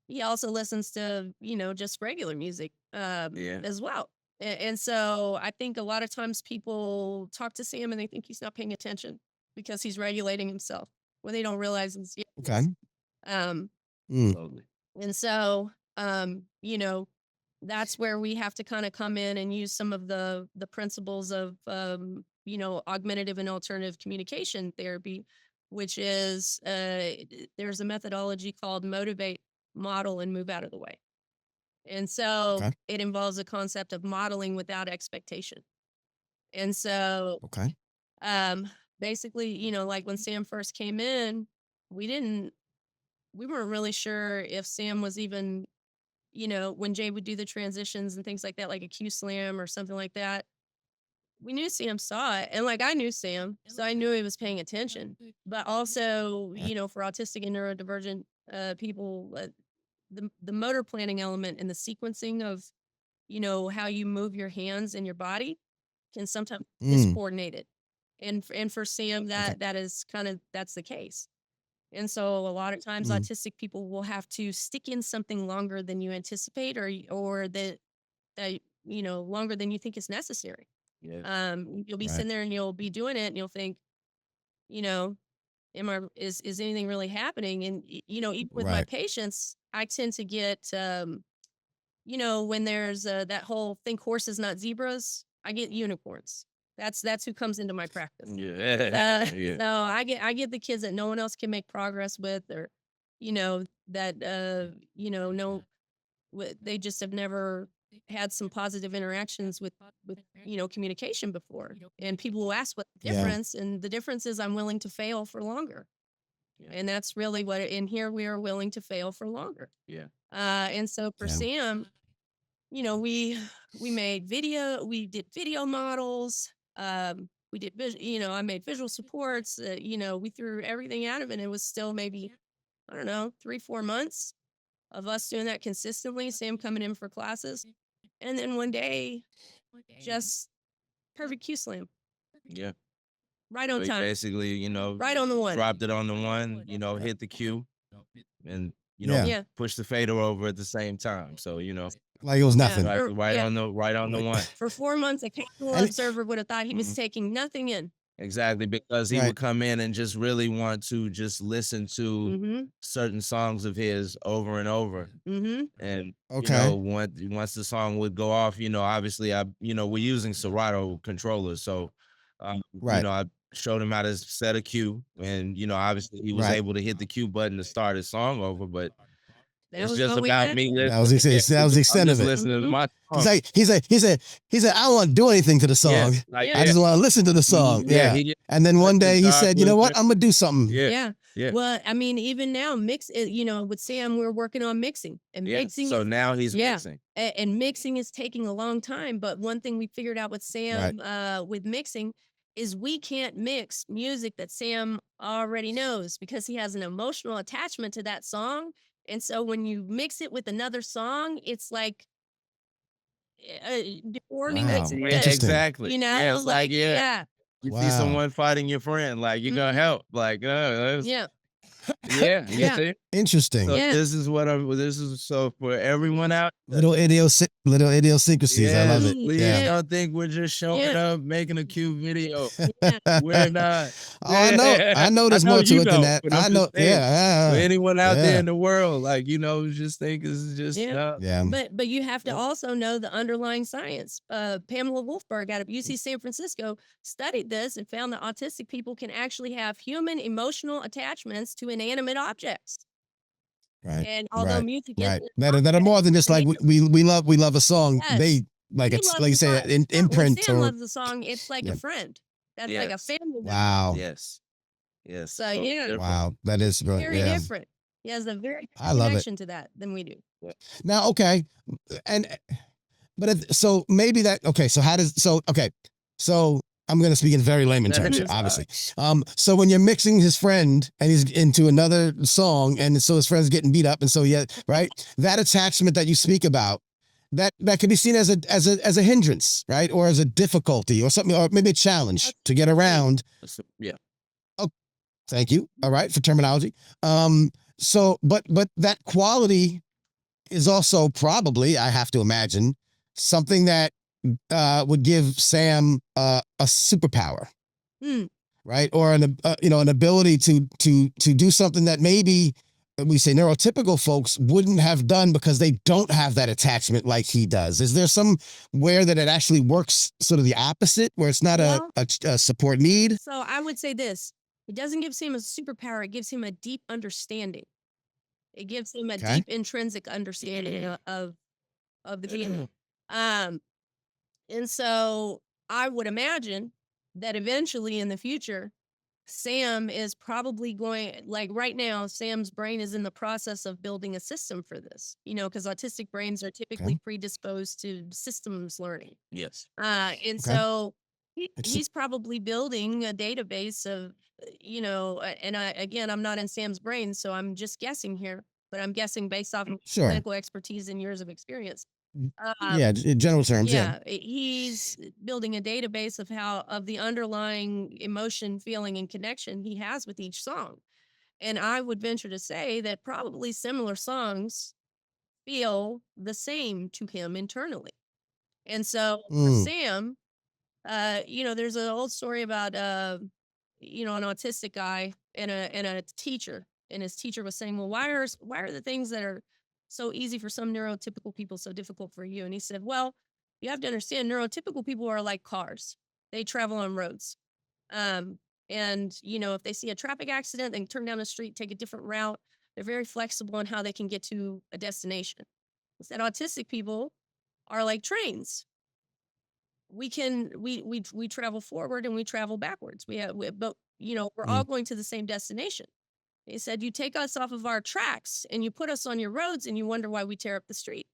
D: he also listens to, just regular music as well. And so I think a lot of times people talk to Sam and they think he's not paying attention because he's regulating himself when they don't realize it's and so that's where we have to kind of come in and use some of the principles of augmentative and alternative communication therapy, which is there's a methodology called motivate, model, and move out of the way. And so it involves a concept of modeling without expectation. And so basically, like when Sam first came in, we weren't really sure if Sam was even, when Jay would do the transitions and things like that, like a Q slam or something like that. We knew Sam saw it, and like I knew Sam, so I knew he was paying attention. But also, for autistic and neurodivergent people, the motor planning element and the sequencing of, how you move your hands and your body can sometimes be discoordinated. And for Sam, that is that's the case. And so a lot of times autistic people will have to stick in something longer than you anticipate or that longer than you think is necessary. Yeah. You'll be sitting there and you'll be doing it and you'll think, is anything really happening? And even with my patients, I tend to get when there's that whole think horses not zebras, I get unicorns. That's who comes into my practice.
C: Yeah. Yeah.
D: So I get the kids that no one else can make progress with, or that no, they just have never had some positive interactions with communication before, and people will ask what the
A: Yeah.
D: difference, and the difference is I'm willing to fail for longer, and that's really what. In here, we are willing to fail for longer.
C: Yeah.
D: And so for
A: Yeah.
D: Sam, we made video, we did video models. We did I made visual supports. We threw everything out of it. And it was still maybe, I don't know, 3-4 months of us doing that consistently. Sam coming in for classes, and then one day, just perfect Q slam,
C: Yeah.
D: right on
C: So he
D: time,
C: basically,
D: right on the one.
C: dropped it on the one, hit the cue, and
A: Yeah.
D: Yeah.
C: push the fader over at the same time. So
A: Like it was nothing.
C: right,
D: Or-
C: right
D: yeah.
C: on the one.
D: For 4 months, a casual
A: And-
D: observer would have thought he was
C: Mhm.
D: taking nothing in.
C: Exactly, because he
A: Right.
C: would come in and just really want to just listen to
D: Mm-hmm.
C: certain songs of his over and over.
D: Mm-hmm.
C: And
A: Okay.
C: once the song would go off, obviously we're using Serato controllers, so
A: Right.
C: I showed him how to set a cue, and obviously he was
A: Right.
C: able to hit the cue button to start his song over, but
D: That
C: it's
D: was
C: just
D: what we
C: about
D: did.
C: me
A: That was the extent- that was the extent
C: I'm
A: of
C: just
A: it.
C: listening to my
A: He's
C: song.
A: like, he said, I don't want to do anything to the
C: Yeah,
A: song.
C: like,
D: Yeah.
A: I just want to listen to the song. Yeah.
C: he just
A: And then one
C: let the
A: day he
C: dog
A: said, you know what?
C: listen.
A: I'm gonna do something.
C: Yeah. Yeah.
D: Well, I mean, even now, with Sam, we're working on mixing, and
C: Yeah.
D: mixing.
C: So now he's
D: Yeah.
C: mixing.
D: And mixing is taking a long time. But one thing we figured out with Sam, with mixing, is we can't mix music that Sam already knows, because he has an emotional attachment to that song. And so when you mix it with another song, it's like deforming
A: Wow.
D: it.
C: Yeah,
A: Interesting.
C: exactly. Yeah, it's like,
D: yeah.
C: you see
A: Wow.
C: someone fighting your friend, like, you're gonna help. Like,
D: Yeah.
C: yeah, you
D: Yeah.
C: see?
A: Interesting.
C: So
D: Yeah.
C: this is so for everyone out there,
A: Little idiosyncrasies. I love it.
C: please
A: Yeah.
C: don't think we're just showing
D: Yeah.
C: up, making a cute video.
D: Yeah.
C: We're not.
A: Oh, I know there's more to
C: you
A: it than
C: know,
A: that.
C: but I'm
A: I
C: just
A: know.
C: saying,
A: Yeah.
C: for anyone out
A: yeah.
C: there in the world, like, just think this is just
D: Yeah.
A: Yeah.
D: But you have to also know the underlying science. Pamela Wolfberg out of UC San Francisco studied this and found that autistic people can actually have human emotional attachments to inanimate objects.
A: Right.
D: And although
A: Right.
D: music
A: Right.
D: is
A: That are more than just like we love a song.
D: Yes.
A: They like
D: He
A: it's
D: loves
A: like you
D: the
A: say
D: song.
A: an
D: When
A: imprint
D: Sam
A: or
D: loves the song, it's like
A: Yeah.
D: a friend. That's like a
C: Yes.
D: family member.
A: wow.
C: Yes. Yes.
D: So, yeah.
C: different.
A: Wow. That is brilliant.
D: Very
A: Yeah.
D: different. He has a very
A: I love it.
D: connection to that than we do.
A: Now, okay, and so maybe that okay. So how does so I'm going to speak in very layman terms, here, obviously. So when you're mixing his friend and he's into another song, and so his friend's getting beat up, and so right, that attachment that you speak about, that could be seen as a hindrance, right, or as a difficulty or something, or maybe a challenge to get around.
C: Yeah.
A: Thank you. All right, for terminology. So, but that quality is also probably, I have to imagine, something that would give Sam a superpower, right? Or an ability to do something that maybe we say neurotypical folks wouldn't have done because they don't have that attachment like he does. Is there somewhere that it actually works sort of the opposite, where it's not a support need?
D: So I would say this: it doesn't give Sam a superpower; it gives him a deep understanding. It gives him a
A: Okay.
D: deep intrinsic understanding of the being. And so I would imagine that eventually in the future, Sam is probably going, like right now, Sam's brain is in the process of building a system for this, because autistic brains are typically predisposed to systems learning.
C: Yes.
D: And so he's probably building a database of, and again, I'm not in Sam's brain, so I'm just guessing here, but I'm guessing based off of
A: Sure.
D: clinical expertise and years of experience.
A: Yeah, in general terms. Yeah.
D: He's building a database of the underlying emotion, feeling, and connection he has with each song. And I would venture to say that probably similar songs feel the same to him internally. And so for Sam, there's an old story about an autistic guy and a teacher, and his teacher was saying, well, why are the things that are so easy for some neurotypical people so difficult for you? And he said, well, you have to understand, neurotypical people are like cars. they travel on roads. And if they see a traffic accident, they can turn down the street, take a different route. They're very flexible in how they can get to a destination. Instead, autistic people are like trains. We travel forward and we travel backwards. But we're all going to the same destination. They said, you take us off of our tracks and you put us on your roads and you wonder why we tear up the street.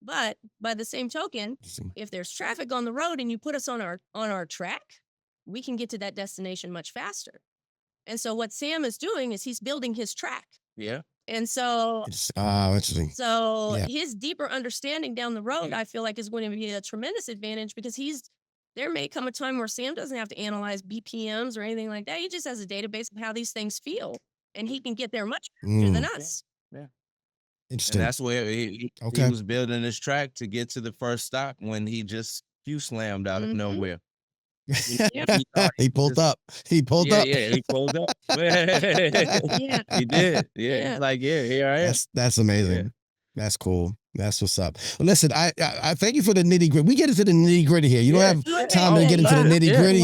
D: But by the same token, if there's traffic on the road and you put us on our track, we can get to that destination much faster. And so what Sam is doing is he's building his track.
C: Yeah.
D: And so
A: interesting.
D: So his deeper understanding down the road, I feel like, is going to be a tremendous advantage, because there may come a time where Sam doesn't have to analyze BPMs or anything like that. He just has a database of how these things feel, and he can get there much faster than us.
C: Yeah.
A: Interesting.
C: And that's where he was building his track to get to the first stop when he just slammed out of nowhere.
A: He pulled up. He pulled up.
C: Yeah, he pulled up.
D: Yeah.
C: He did. Yeah. Like, here I am.
A: That's amazing. Yeah. That's cool. That's what's up. Well, listen, I thank you for the nitty gritty. We get into the nitty gritty here. You don't have time to get into the nitty gritty.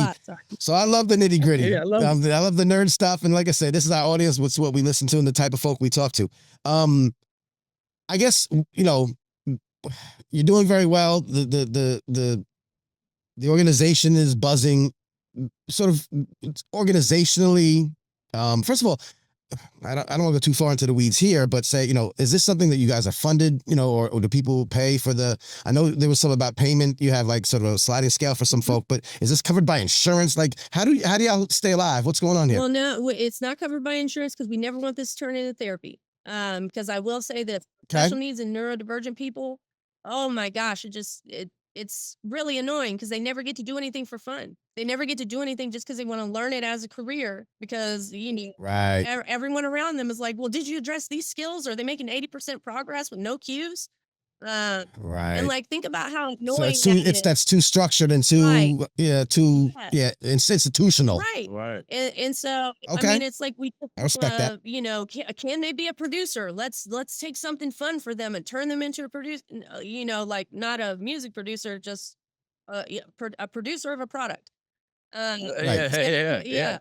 A: So I love the nitty gritty. Yeah, I love the nerd stuff. And like I said, this is our audience. What's what we listen to and the type of folk we talk to. I guess, you're doing very well. The organization is buzzing, sort of organizationally. First of all, I don't want to go too far into the weeds here, but say, is this something that you guys are funded, or do people pay for I know there was something about payment. You have like sort of a sliding scale for some folk, but is this covered by insurance? Like, how do y'all stay alive? What's going on here?
D: Well, no, it's not covered by insurance, because we never want this to turn into therapy. Because I will say that special needs and neurodivergent people, oh my gosh, it's really annoying, because they never get to do anything for fun. They never get to do anything just because they want to learn it as a career, because everyone around them is like, well, did you address these skills? Are they making 80% progress with no cues? And like, think about how annoying
A: that's too structured and too it's institutional.
C: Right.
D: And so I mean, it's like
A: I respect that.
D: Can they be a producer? Let's take something fun for them and turn them into a producer. Like, not a music producer, just a producer of a product.
C: Yeah.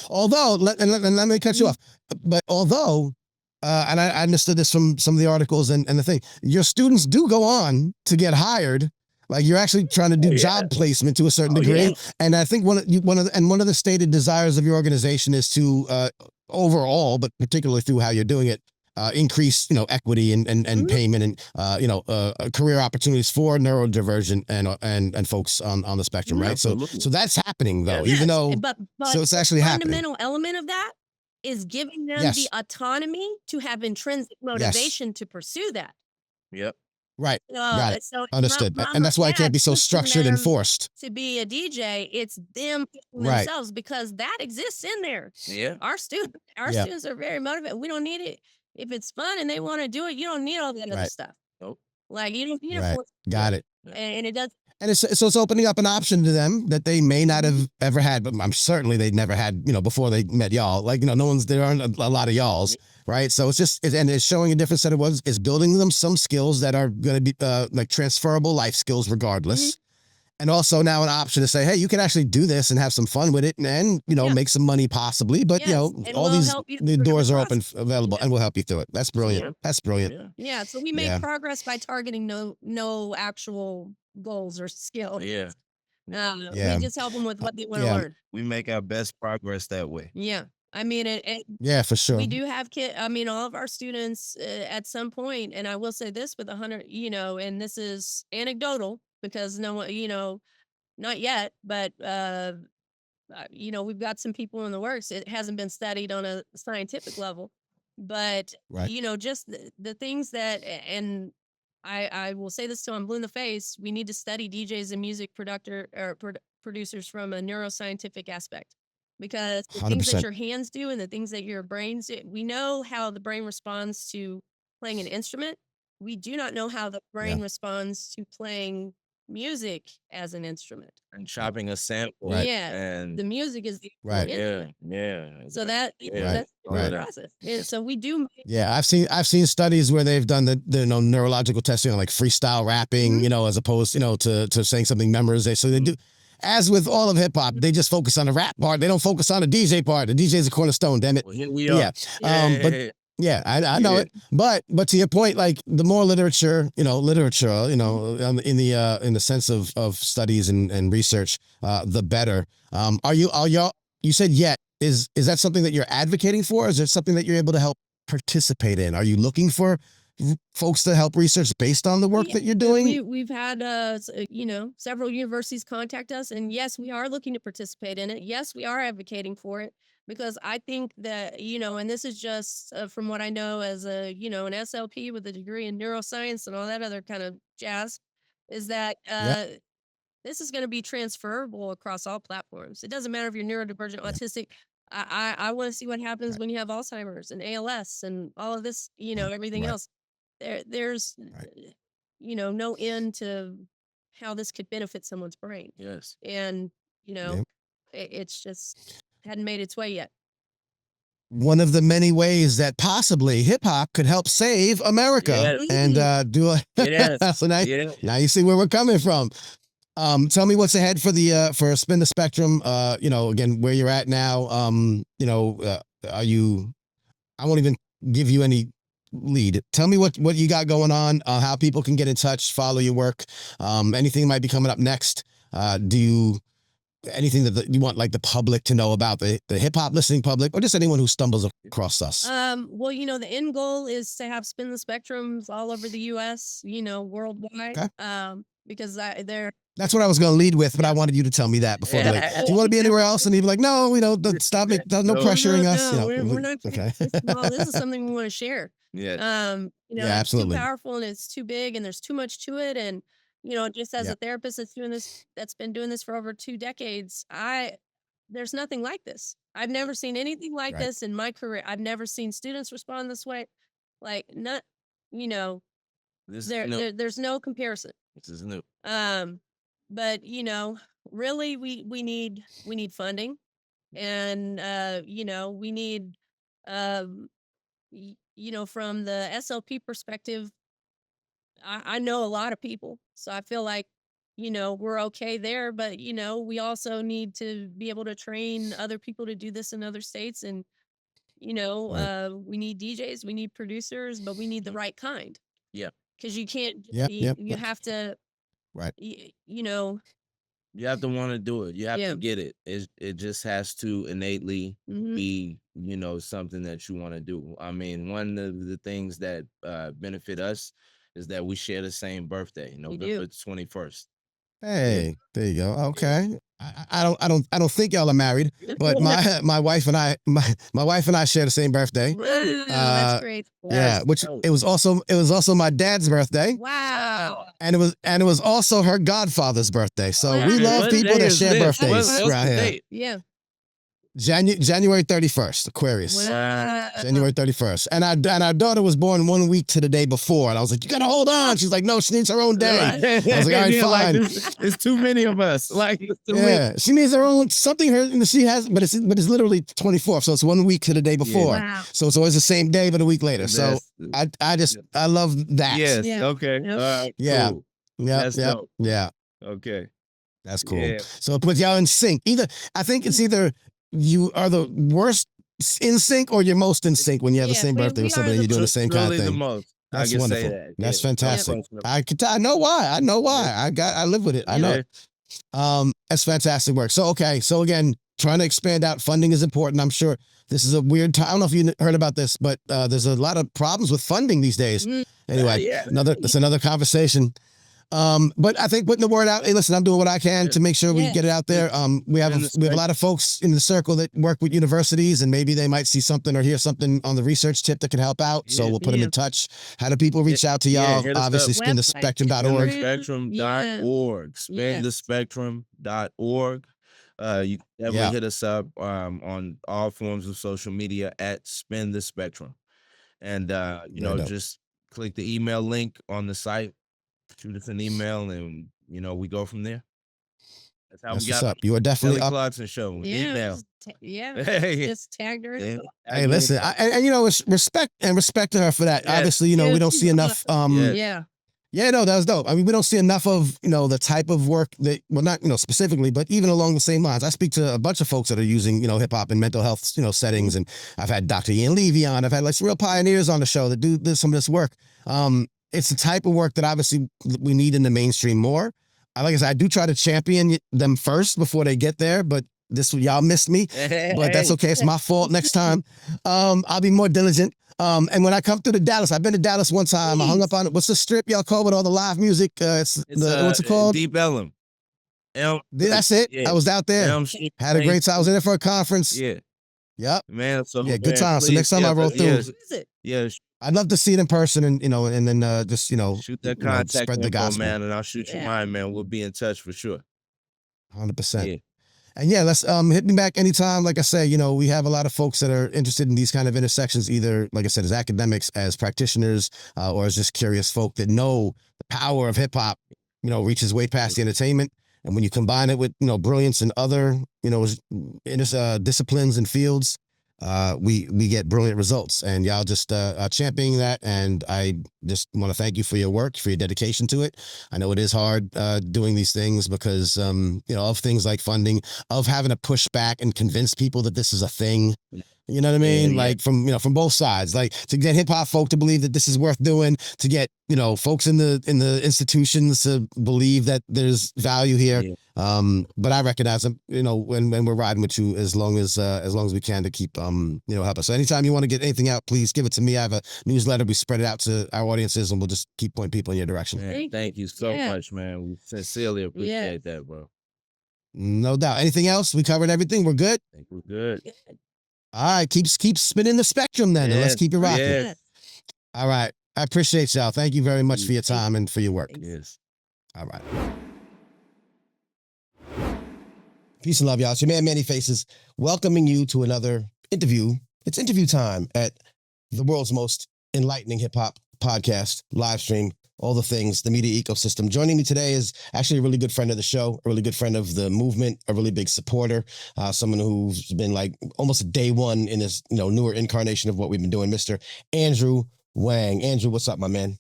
A: Although, let me cut you off. But although. And I understood this from some of the articles and the thing. Your students do go on to get hired. Like, you're actually trying to do job placement to a certain degree. Yeah. And I think one of the stated desires of your organization is to overall, but particularly through how you're doing it, increase equity and payment and career opportunities for neurodivergent and folks on the spectrum, right? So that's happening though, even though so it's actually happening.
D: Fundamental element of that is giving them the autonomy to have intrinsic motivation to pursue that.
C: Yep.
A: Right. Got it.
D: So
A: understood. And that's why it can't be so structured and forced.
D: To be a DJ, it's them themselves, because that exists in there.
C: Yeah.
D: Our students are very motivated. We don't need it. If it's fun and they want to do it, you don't need all that other stuff.
C: Nope.
D: Like, you don't need
A: it. Got it.
D: And it does.
A: And it's opening up an option to them that they may not have ever had, but I'm certainly they'd never had, before they met y'all. Like, there aren't a lot of y'alls, right? So it's showing a different set of words. It's building them some skills that are going to be like transferable life skills regardless. And also now an option to say, hey, you can actually do this and have some fun with it and make some money possibly. But, all the doors are open, available, and we'll help you through it. That's brilliant. Yeah. That's brilliant.
D: Yeah. So we make progress by targeting no actual goals or skills.
C: Yeah.
D: We just help them with what they want to learn.
C: We make our best progress that way.
D: Yeah. I mean,
A: yeah, for sure.
D: We do have kids. I mean, all of our students at some point, and I will say this with 100, and this is anecdotal because no one, not yet, but, we've got some people in the works. It hasn't been studied on a scientific level, but, just the things that, and I will say this till I'm blue in the face, we need to study DJs and music producers from a neuroscientific aspect. Because the 100%. Things that your hands do and the things that your brains do, we know how the brain responds to playing an instrument. We do not know how the brain responds to playing music as an instrument.
C: And chopping a sample.
A: Right.
D: Yeah,
C: And
D: the music is the
A: Right.
D: instrument.
C: yeah.
D: So that
C: Yeah.
D: that's part of
A: Right.
D: the process. And so we do
A: Yeah, I've seen studies where they've done the neurological testing on like freestyle rapping, as opposed, to saying something memorization. So they do, as with all of hip hop, they just focus on the rap part. They don't focus on the DJ part. The DJ is a cornerstone, damn it.
C: Well, here we
A: But
C: are.
A: but yeah, I know it. But to your point, like the more literature, in the sense of studies and research, the better. Are y'all? You said yet. Is that something that you're advocating for? Or is it something that you're able to help participate in? Are you looking for folks to help research based on the work that you're doing?
D: We've had several universities contact us, and yes, we are looking to participate in it. Yes, we are advocating for it, because I think that, and this is just from what I know as an SLP with a degree in neuroscience and all that other kind of jazz, is that this is going to be transferable across all platforms. It doesn't matter if you're neurodivergent, autistic. I want to see what happens when you have Alzheimer's and ALS and all of this, everything else. There's no end to how this could benefit someone's brain.
C: Yes.
D: And it's just hadn't made its way yet.
A: One of the many ways that possibly hip hop could help save America and do a so now you see where we're coming from. Tell me what's ahead for Spin the Spectrum. Again, where you're at now. Are you? I won't even give you any lead. Tell me what you got going on. How people can get in touch, follow your work. Anything might be coming up next. Anything that you want like the public to know about, the hip hop listening public, or just anyone who stumbles across us?
D: Well, the end goal is to have Spin the Spectrums all over the U.S. Worldwide.
A: Okay.
D: Because
A: that's what I was going to lead with, but I wanted you to tell me that before. Do you want to be anywhere else? And he'd be like, no, stop it. No pressuring us.
D: We're not.
A: Okay.
D: This is something we want to share.
C: Yeah.
A: Absolutely.
D: It's too powerful and it's too big and there's too much to it. And, just as a therapist that's been doing this for over 2 decades, there's nothing like this. I've never seen anything like this in my career. I've never seen students respond this way. Like, not, there's no comparison.
C: This is new.
D: But really we need funding, and we need from the SLP perspective, I know a lot of people, so I feel like we're okay there, but we also need to be able to train other people to do this in other states, and we need DJs, we need producers, but we need the right kind.
C: Yeah.
D: Because you can't you have to
C: you have to want to do it. You have to get it. It just has to innately be, something that you want to do. I mean, one of the things that benefit us is that we share the same birthday, November 21st.
A: Hey, there you go. Okay. I don't think y'all are married, but my wife and I share the same birthday.
D: That's great.
A: Yeah, which it was also my dad's birthday.
D: Wow.
A: And it was also her godfather's birthday. So we love people that share birthdays around here.
D: Yeah.
A: January 31st, Aquarius.
D: Wow.
A: January 31st. And our daughter was born 1 week to the day before. And I was like, you got to hold on. She's like, no, she needs her own day. I was like, all right, fine.
C: It's too many of us.
A: She needs her own something she has, but it's literally 24th. So it's 1 week to the day before.
D: Wow.
A: So it's always the same day, but a week later. So I love that.
C: Yes.
D: Yeah.
C: Okay.
D: Yep.
A: Yeah.
C: Cool.
A: Yeah.
C: That's
A: Yeah.
C: dope.
A: Yeah.
C: Okay.
A: That's cool.
C: Yeah.
A: So it puts y'all in sync. I think it's either you are the worst in sync or you're most in sync when you have the same birthday with somebody and you're doing the same kind of thing.
C: The most.
A: That's
C: I can
A: wonderful.
C: say that.
A: That's
C: Yeah.
A: fantastic.
C: Yeah.
A: I know why. I live with it. I know. That's fantastic work. So again, trying to expand out funding is important. I'm sure this is a weird time. I don't know if you heard about this, but there's a lot of problems with funding these days. Anyway, that's another conversation. But I think putting the word out, hey, listen, I'm doing what I can to make sure we get it out there. We have a lot of folks in the circle that work with universities, and maybe they might see something or hear something on the research tip that can help out. So we'll put them in touch. How do people reach out to y'all? Obviously, spinthespectrum.org.
C: Spinthespectrum.org. Spinthespectrum.org. You can definitely hit us up on all forms of social media at Spin the Spectrum. And, just click the email link on the site. Shoot us an email and you know, we go from there. That's how
A: That's
C: we
A: what's
C: got
A: up. You are definitely
C: Kelly
A: up.
C: Clarkson show.
D: Yeah,
C: Email.
D: just tagged her.
C: Yeah.
A: Hey, listen, and you know, it's respect to her for that.
C: Yes.
A: Obviously, you know, we
D: Yeah,
A: don't
D: she's
A: see enough.
C: Yes.
D: Yeah.
A: Yeah, no, that was dope. I mean, we don't see enough of, you know, the type of work that, well, not, you know, specifically, but even along the same lines. I speak to a bunch of folks that are using, you know, hip hop in mental health, you know, settings. And I've had Dr. Ian Levy on. I've had like some real pioneers on the show that do some of this work. It's the type of work that obviously we need in the mainstream more. Like I said, I do try to champion them first before they get there, but y'all missed me, but that's okay. It's my fault next time. I'll be more diligent. And when I come through to Dallas, I've been to Dallas one time. I hung up on it. What's the strip y'all call with all the live music? What's it called?
C: Deep Ellum.
A: That's it.
C: Yeah.
A: I was out there. Had a great time. I was in there for a conference.
C: Yeah.
A: Yep.
C: Man, so
A: yeah, good time. So next time I roll through,
C: yeah,
A: I'd love to see it in person, and you know, and then just, you know,
C: shoot that contact
A: spread the
C: info,
A: gospel,
C: man, and I'll shoot you mine, man. We'll be in touch for sure.
A: 100%.
C: Yeah.
A: And yeah, let's hit me back anytime. Like I say, you know, we have a lot of folks that are interested in these kind of intersections, either, like I said, as academics, as practitioners, or as just curious folk that know the power of hip hop, you know, reaches way past the entertainment. And when you combine it with, you know, brilliance in other, you know, disciplines and fields, we get brilliant results. And y'all just championing that. And I just want to thank you for your work, for your dedication to it. I know it is hard doing these things because, you know, of things like funding, of having to push back and convince people that this is a thing. You know what I mean?
C: Yeah.
A: Like from both sides, like to get hip hop folk to believe that this is worth doing, to get, you know, folks in the institutions to believe that there's value here. Yeah. But I recognize them, you know, when we're riding with you as long as we can to keep, you know, help us. So anytime you want to get anything out, please give it to me. I have a newsletter. We spread it out to our audiences and we'll just keep pointing people in your direction.
C: Man, thank you so much, man. We sincerely appreciate that, bro. No
A: doubt. Anything else? We covered everything. We're good?
C: I think we're good.
A: All right, keep spinning the spectrum then, and let's keep it rocking.
C: Yes.
A: All right, I appreciate y'all. Thank you very much for your time and for your work.
C: Yes.
A: All right. Peace and love, y'all. It's your man, Manny Faces, welcoming you to another interview. It's interview time at the world's most enlightening hip-hop podcast, live stream, all the things, the media ecosystem. Joining me today is actually a really good friend of the show, a really good friend of the movement, a really big supporter, someone who's been like almost day one in this, you know, newer incarnation of what we've been doing, Mr. Andrew Wang. Andrew, what's up, my man?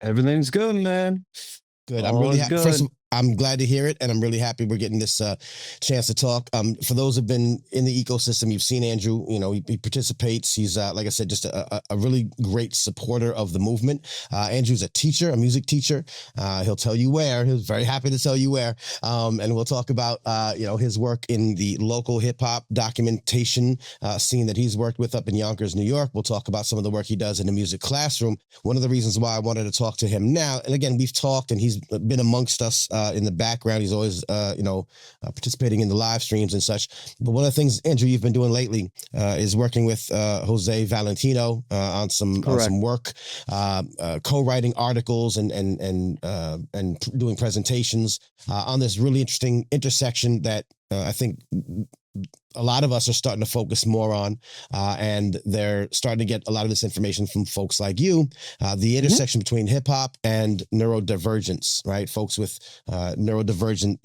E: Everything's good, man.
A: Good. I'm really happy. First of all, I'm glad to hear it, and I'm really happy we're getting this chance to talk. For those who've been in the ecosystem, you've seen Andrew. You know, he participates. He's like I said, just a really great supporter of the movement. Andrew's a teacher, a music teacher. He'll tell you where. He's very happy to tell you where. And we'll talk about you know, his work in the local hip hop documentation scene that he's worked with up in Yonkers, New York. We'll talk about some of the work he does in the music classroom. One of the reasons why I wanted to talk to him now, and again, we've talked, and he's been amongst us in the background. He's always, you know, participating in the live streams and such. But one of the things, Andrew, you've been doing lately is working with Jose Valentino on some work, co-writing articles and doing presentations on this really interesting intersection that I think a lot of us are starting to focus more on, and they're starting to get a lot of this information from folks like you, the intersection between hip hop and neurodivergence, right? Folks with neurodivergent,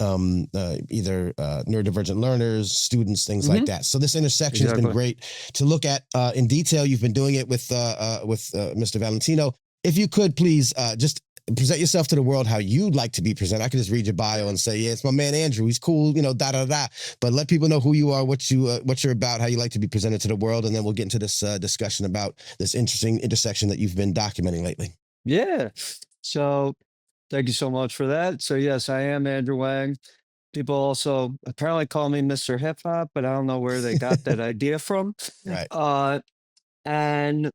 A: either neurodivergent learners, students, things like that. So this intersection has been great to look at in detail. You've been doing it with Mr. Valentino. If you could please just present yourself to the world how you'd like to be presented. I could just read your bio and say, yeah, it's my man Andrew. He's cool, you know, da-da-da. But let people know who you are, what you're about, how you like to be presented to the world, and then we'll get into this discussion about this interesting intersection that you've been documenting lately.
E: Yeah. So thank you so much for that. So yes, I am Andrew Wang. People also apparently call me Mr. Hip Hop, but I don't know where they got that idea from.
A: Right.
E: And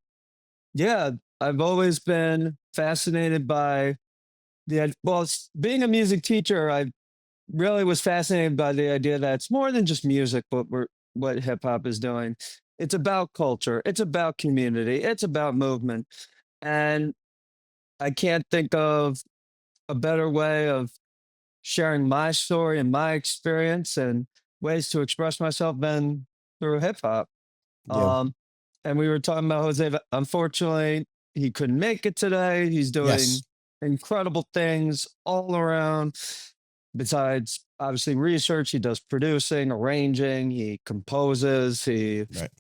E: yeah, I've always been fascinated by being a music teacher, I really was fascinated by the idea that it's more than just music, what hip hop is doing. It's about culture. It's about community. It's about movement. And I can't think of a better way of sharing my story and my experience and ways to express myself than through hip hop.
A: Yeah.
E: And we were talking about Jose. Unfortunately, he couldn't make it today. He's doing incredible things all around. Besides, obviously, research, he does producing, arranging, he composes, he
A: Right.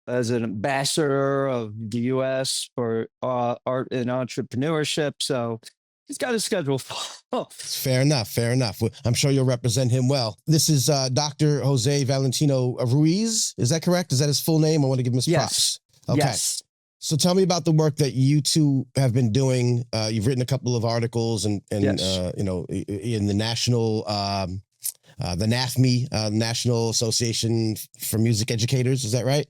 E: as an ambassador of the US for art and entrepreneurship. So he's got his schedule full.
A: Fair enough. Fair enough. Well, I'm sure you'll represent him well. This is Dr. Jose Valentino Ruiz. Is that correct? Is that his full name? I want to give him his props. Okay.
E: Yes.
A: So tell me about the work that you two have been doing. You've written a couple of articles and
E: Yes.
A: you know, in the national, the NAFME, National Association for Music Educators. Is that right?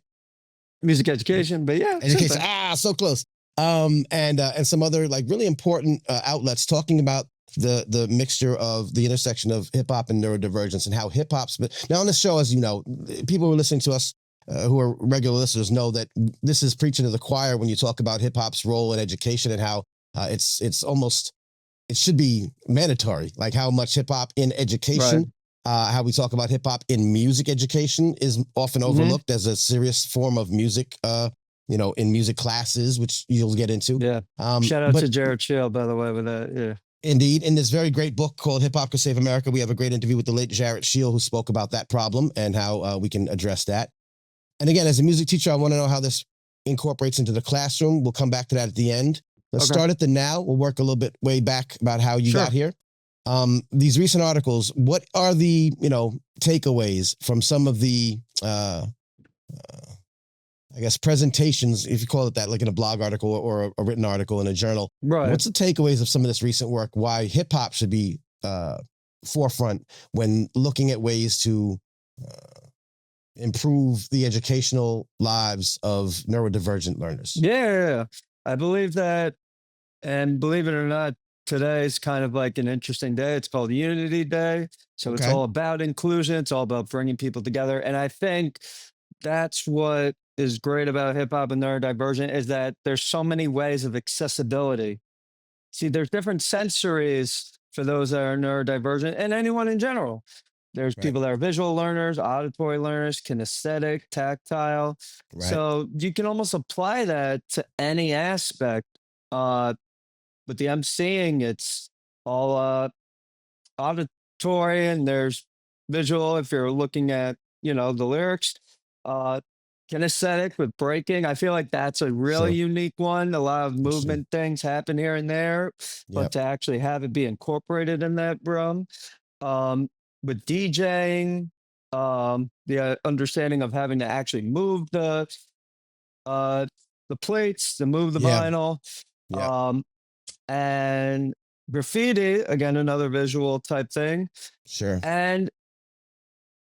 E: Music education, but yeah. same
A: Education.
E: thing.
A: So close. And some other like really important outlets talking about the mixture of the intersection of hip hop and neurodivergence and how hip hop's been. Now on this show, as you know, people who are listening to us who are regular listeners know that this is preaching to the choir when you talk about hip hop's role in education and how it's almost, it should be mandatory, like how much hip hop in education.
E: Right.
A: How we talk about hip hop in music education is often overlooked as a serious form of music, you know, in music classes, which you'll get into.
E: Yeah. Shout out to Jared Shield, by the way, with that. Yeah.
A: Indeed. In this very great book called Hip Hop Could Save America, we have a great interview with the late Jared Shield, who spoke about that problem and how we can address that. And again, as a music teacher, I want to know how this incorporates into the classroom. We'll come back to that at the end. Let's start at the now. We'll work a little bit way back about how you got here. These recent articles, what are the, you know, takeaways from some of the, I guess, presentations, if you call it that, like in a blog article or a written article in a journal?
E: Right.
A: What's the takeaways of some of this recent work? Why hip hop should be forefront when looking at ways to improve the educational lives of neurodivergent learners?
E: Yeah. I believe that, and believe it or not, today is kind of like an interesting day. It's called Unity Day. So it's all about inclusion. It's all about bringing people together. And I think that's what is great about hip hop and neurodivergent is that there's so many ways of accessibility. See, there's different sensories for those that are neurodivergent and anyone in general. There's people that are visual learners, auditory learners, kinesthetic, tactile. So you can almost apply that to any aspect. With the emceeing, it's all auditory and there's visual if you're looking at, you know, the lyrics. Kinesthetic with breaking. I feel like that's a really unique one. A lot of movement things happen here and there, but to actually have it be incorporated in that realm. With DJing, the understanding of having to actually move the plates, to move the vinyl. And graffiti, again, another visual type thing. And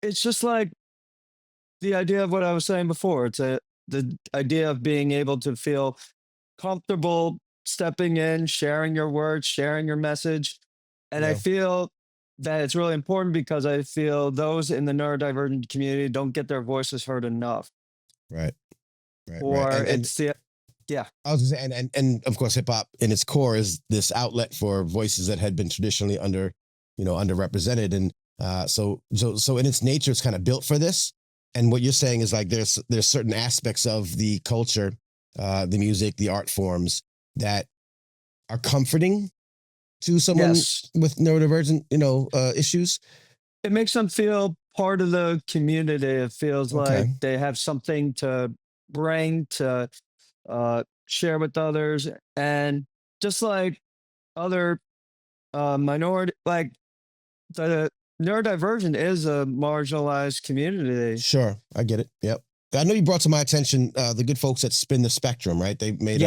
E: it's just like the idea of what I was saying before. It's the idea of being able to feel comfortable stepping in, sharing your words, sharing your message. And I feel that it's really important because I feel those in the neurodivergent community don't get their voices heard enough. Or it's the
A: I was gonna say, and of course, hip hop in its core is this outlet for voices that had been traditionally underrepresented, and so in its nature, it's kind of built for this. And what you're saying is like there's certain aspects of the culture, the music, the art forms that are comforting to someone with neurodivergent, issues.
E: It makes them feel part of the community. It feels like they have something to bring to share with others, and just like other minority, like the neurodivergent is a marginalized community.
A: Sure, I get it. Yep. I know you brought to my attention the good folks at Spin the Spectrum, right? They made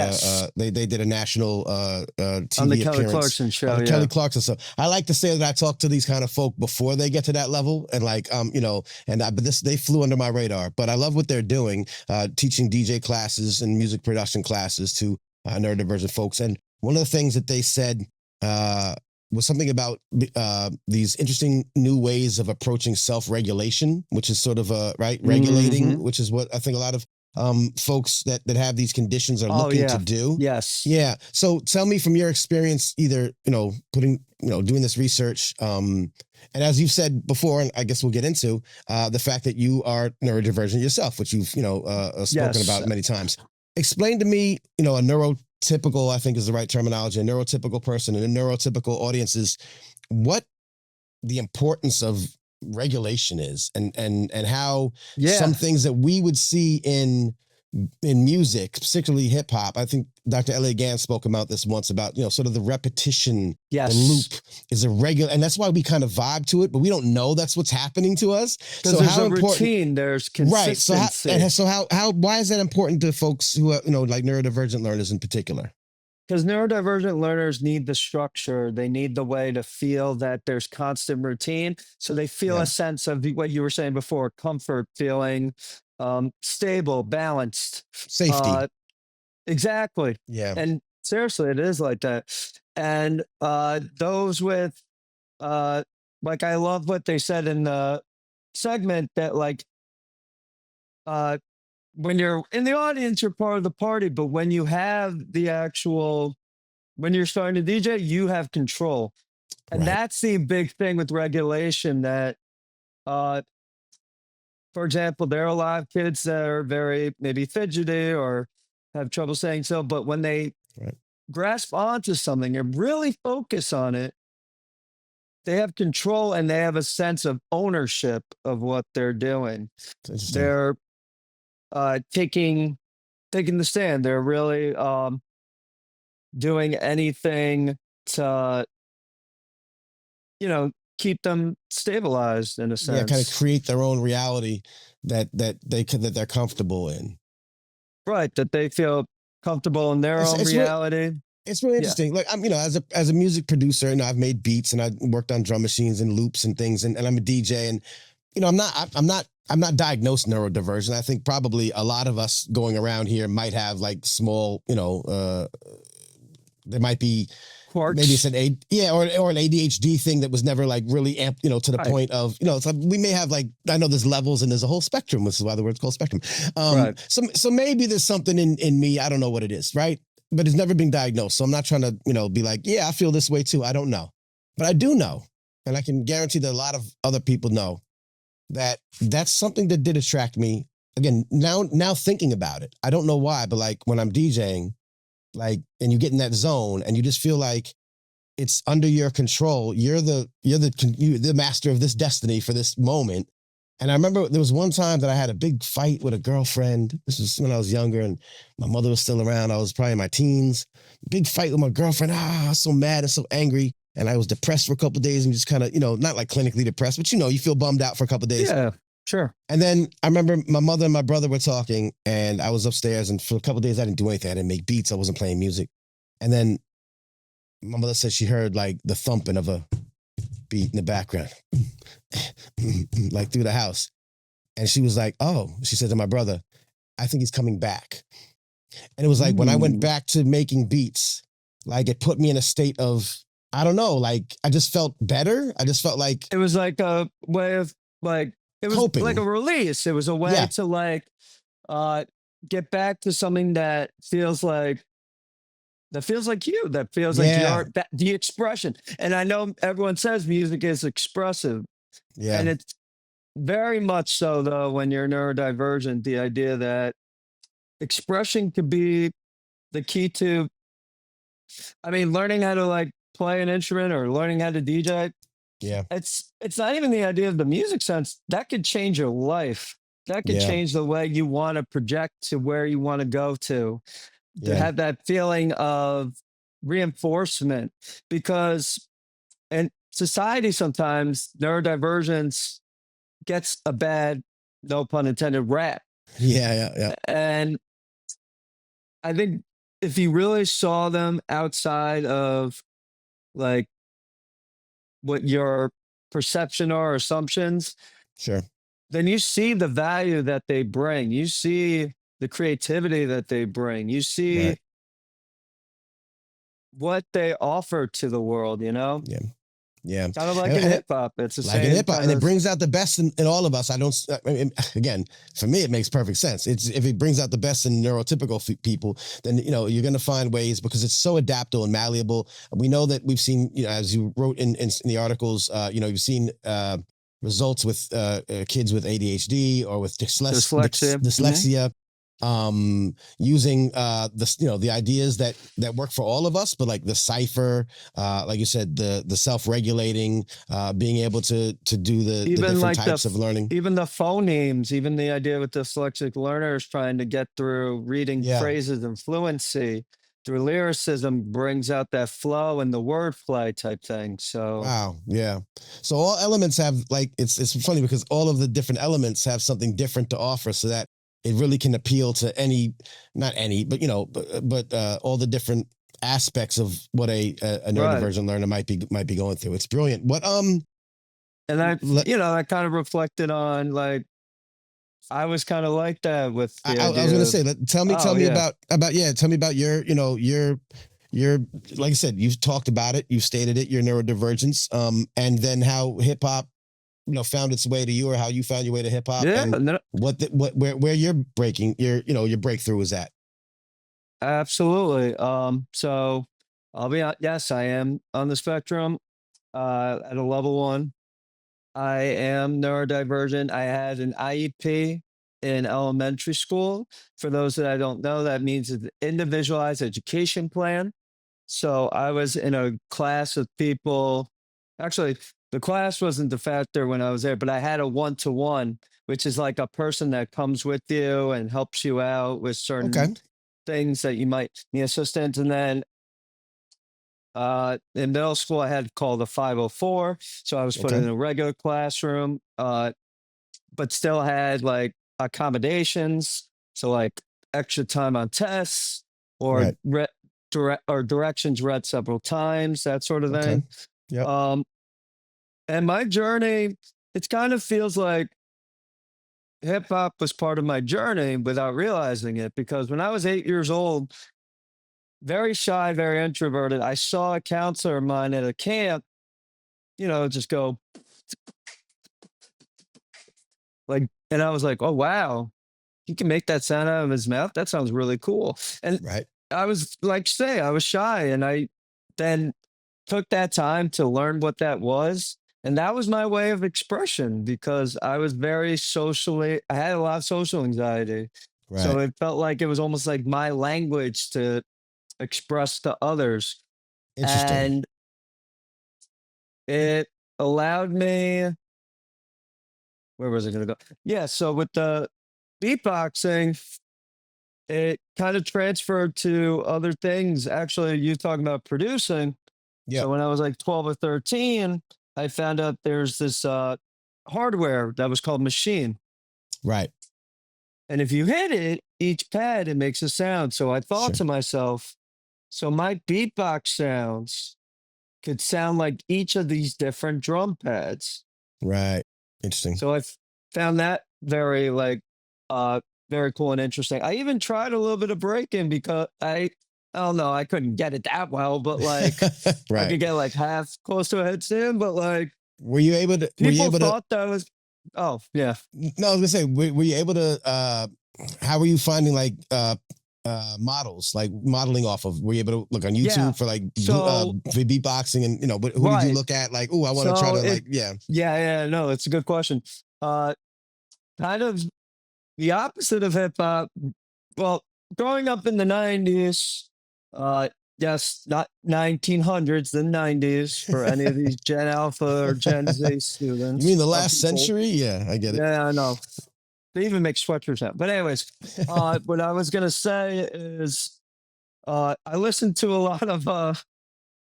A: they did a national TV
E: on the
A: appearance.
E: Kelly Clarkson show.
A: The Kelly Clarkson. So I like to say that I talk to these kind of folk before they get to that level, and like but they flew under my radar. But I love what they're doing, teaching DJ classes and music production classes to neurodivergent folks. And one of the things that they said was something about these interesting new ways of approaching self-regulation, which is sort of regulating, which is what I think a lot of folks that have these conditions are looking to do.
E: Yes.
A: Yeah. So tell me from your experience, either, doing this research, and as you've said before, and I guess we'll get into the fact that you are neurodivergent yourself, which you've, spoken about many times. Explain to me, a neurotypical, I think is the right terminology, a neurotypical person and a neurotypical audiences, what the importance of regulation is, and how some
E: Yeah.
A: things that we would see in music, particularly hip hop. I think Dr. Elliot Gant spoke about this once, about, sort of the repetition, the
E: Yes.
A: loop is a regular, and that's why we kind of vibe to it, but we don't know that's what's happening to us.
E: Because there's a routine, there's
A: Right. So
E: consistency.
A: why is that important to folks who are, like neurodivergent learners in particular?
E: Because neurodivergent learners need the structure. They need the way to feel that there's constant routine. So they feel
A: Yeah.
E: a sense of what you were saying before, comfort, feeling stable, balanced.
A: Safety.
E: Exactly.
A: Yeah.
E: And seriously, it is like that. And those with, like, I love what they said in the segment that, like, when you're in the audience, you're part of the party, but when you have when you're starting to DJ, you have control. And
A: Right.
E: that's the big thing with regulation that, for example, there are a lot of kids that are very maybe fidgety or have trouble saying so, but when they
A: Right.
E: grasp onto something and really focus on it, they have control and they have a sense of ownership of what they're doing.
A: It's interesting.
E: They're taking the stand. They're really doing anything to, keep them stabilized in a sense.
A: Yeah, kind of create their own reality that they're comfortable in.
E: Right, that they feel comfortable in their own
A: It's
E: reality.
A: It's really interesting. Like, I'm, as a music producer, and I've made beats and I worked on drum machines and loops and things, and I'm a DJ, and I'm not diagnosed neurodivergent. I think probably a lot of us going around here might have like small, there might be
E: Quirks.
A: maybe it's or an ADHD thing that was never like really to the
E: Right.
A: point of, it's like we may have like, I know there's levels and there's a whole spectrum, which is why the word's called spectrum.
E: Right.
A: So maybe there's something in me, I don't know what it is, right? But it's never been diagnosed. So I'm not trying to, be like, yeah, I feel this way too. I don't know. But I do know. And I can guarantee that a lot of other people know that that's something that did attract me. Again, now thinking about it, I don't know why, but like when I'm DJing, like, and you get in that zone and you just feel like it's under your control. You're the master of this destiny for this moment. And I remember there was one time that I had a big fight with a girlfriend. This was when I was younger and my mother was still around. I was probably in my teens. Big fight with my girlfriend. I was so mad and so angry. And I was depressed for a couple of days and just kind of, not like clinically depressed, but you feel bummed out for a couple of days.
E: Yeah, sure.
A: And then I remember my mother and my brother were talking and I was upstairs, and for a couple of days I didn't do anything. I didn't make beats. I wasn't playing music. And then my mother said she heard like the thumping of a beat in the background, like through the house. And she was like, oh, she said to my brother, I think he's coming back. And it was like, when I went back to making beats, like it put me in a state of, I don't know, like I just felt better. I just felt like
E: It was like a way of like, it was
A: coping.
E: like a release. It was a way
A: Yeah.
E: to like get back to something that feels like you, that feels like the expression. And I know everyone says music is expressive.
A: Yeah.
E: And it's very much so, though, when you're neurodivergent, the idea that expression could be the key to, learning how to like play an instrument or learning how to DJ.
A: Yeah.
E: It's not even the idea of the music sense. That could change your life. That could change the way you want to project to where you want to go to have that feeling of reinforcement. Because in society, sometimes neurodivergence gets a bad, no pun intended, rap.
A: Yeah.
E: And I think if you really saw them outside of like what your perception or assumptions,
A: Sure.
E: then you see the value that they bring. You see the creativity that they bring. You see
A: Right.
E: what they offer to the world,
A: Yeah.
E: Kind of like
A: And-
E: in
A: and-
E: hip hop. It's the
A: Like in
E: same
A: hip hop,
E: kind
A: and it
E: of-
A: brings out the best in all of us. Again, for me, it makes perfect sense. If it brings out the best in neurotypical people, then you're going to find ways, because it's so adaptable and malleable. We know that we've seen, as you wrote in the articles, you've seen results with kids with ADHD or with dyslexia.
E: Dyslexia.
A: using the ideas that work for all of us, but like the cipher, like you said, the self-regulating, being able to do the
E: Even
A: different
E: like
A: types of learning.
E: even the phonemes, even the idea with dyslexic learners trying to get through reading
A: Yeah.
E: phrases and fluency through lyricism brings out that flow and the wordplay type thing. So
A: Wow. Yeah. So all elements have like it's funny because all of the different elements have something different to offer, so that it really can appeal to not any, but all the different aspects of what a
E: right.
A: neurodivergent learner might be going through. It's brilliant. What
E: And I,
A: let,
E: I kind of reflected on like I was kind of like that with the
A: I was
E: idea
A: gonna
E: of,
A: say, tell me
E: yeah,
A: tell me about your like I said, you've talked about it, you've stated it, your neurodivergence, and then how hip hop found its way to you, or how you found your way to hip hop,
E: yeah,
A: and where your your breakthrough was at.
E: absolutely. So I'll be on, yes, I am on the spectrum, at a level 1. I am neurodivergent. I had an IEP in elementary school. For those that I don't know, that means it's an individualized education plan. So I was in a class of people. Actually, the class wasn't the factor when I was there, but I had a one-to-one, which is like a person that comes with you and helps you out with
A: Okay.
E: certain things that you might need assistance. And then in middle school, I had called a 504. So I was put
A: Okay.
E: in a regular classroom, but still had like accommodations. So like extra time on tests or
A: Right.
E: directions read several times, that sort of
A: Okay.
E: thing.
A: Yep.
E: And my journey, it kind of feels like hip hop was part of my journey without realizing it, because when I was 8 years old, very shy, very introverted, I saw a counselor of mine at a camp, just go like, and I was like, oh, wow, he can make that sound out of his mouth. That sounds really cool. And
A: Right.
E: I was like, say, I was shy. And I then took that time to learn what that was. And that was my way of expression, because I was very I had a lot of social anxiety. So
A: Right.
E: it felt like it was almost like my language to express to others.
A: Interesting.
E: And it allowed me, where was I going to go? Yeah. So with the beatboxing, it kind of transferred to other things. Actually, you talking about producing. So
A: Yep.
E: when I was like 12 or 13, I found out there's this hardware that was called machine.
A: Right.
E: And if you hit it, each pad, it makes a sound. So I thought
A: Sure.
E: to myself, so my beatbox sounds could sound like each of these different drum pads.
A: Right. Interesting.
E: So found that uh very cool and interesting. I even tried a little bit of breaking because I don't know, I couldn't get it that well, but like I
A: Right.
E: could get like half close to a headstand, but like
A: Were you able to? Were you
E: people
A: able to?
E: thought that was, oh yeah.
A: No, I was gonna say, were you able to? How were you finding like models, like modeling off of? Were you able to look on
E: Yeah.
A: YouTube for like
E: So
A: for beatboxing, and but who did you
E: right.
A: look at? Like, oh, I want to try
E: So
A: to like, yeah.
E: yeah, no, it's a good question. Uh Kind of the opposite of hip hop. Well, growing up in the 90s, uh, yes, not 1900s, the 90s for any of these Gen Alpha or Gen Z
A: You mean
E: students
A: the
E: or
A: last
E: people.
A: century? Yeah, I get it.
E: Yeah, I know. They even make sweatshirts now. But anyways, what I was gonna say is I listened to a lot of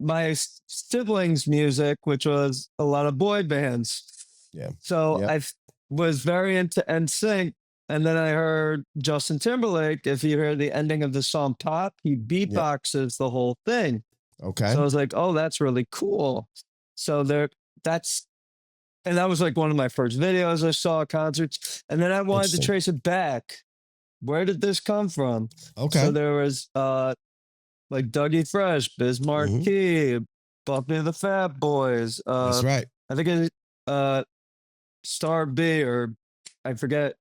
E: my siblings' music, which was a lot of boy bands.
A: Yeah.
E: So
A: Yep.
E: was very into NSYNC. And then I heard Justin Timberlake. If you hear the ending of the song Pop, he
A: Yep.
E: beatboxes the whole thing.
A: Okay.
E: So I was like, oh, that's really cool. So that's, and that was like one of my first videos I saw at concerts. And then I wanted to
A: Interesting.
E: trace it back. Where did this come from?
A: Okay.
E: So there was like Dougie Fresh, Biz Markie, Bumpy the Fat Boys.
A: That's right.
E: I think it Star B, or I forget.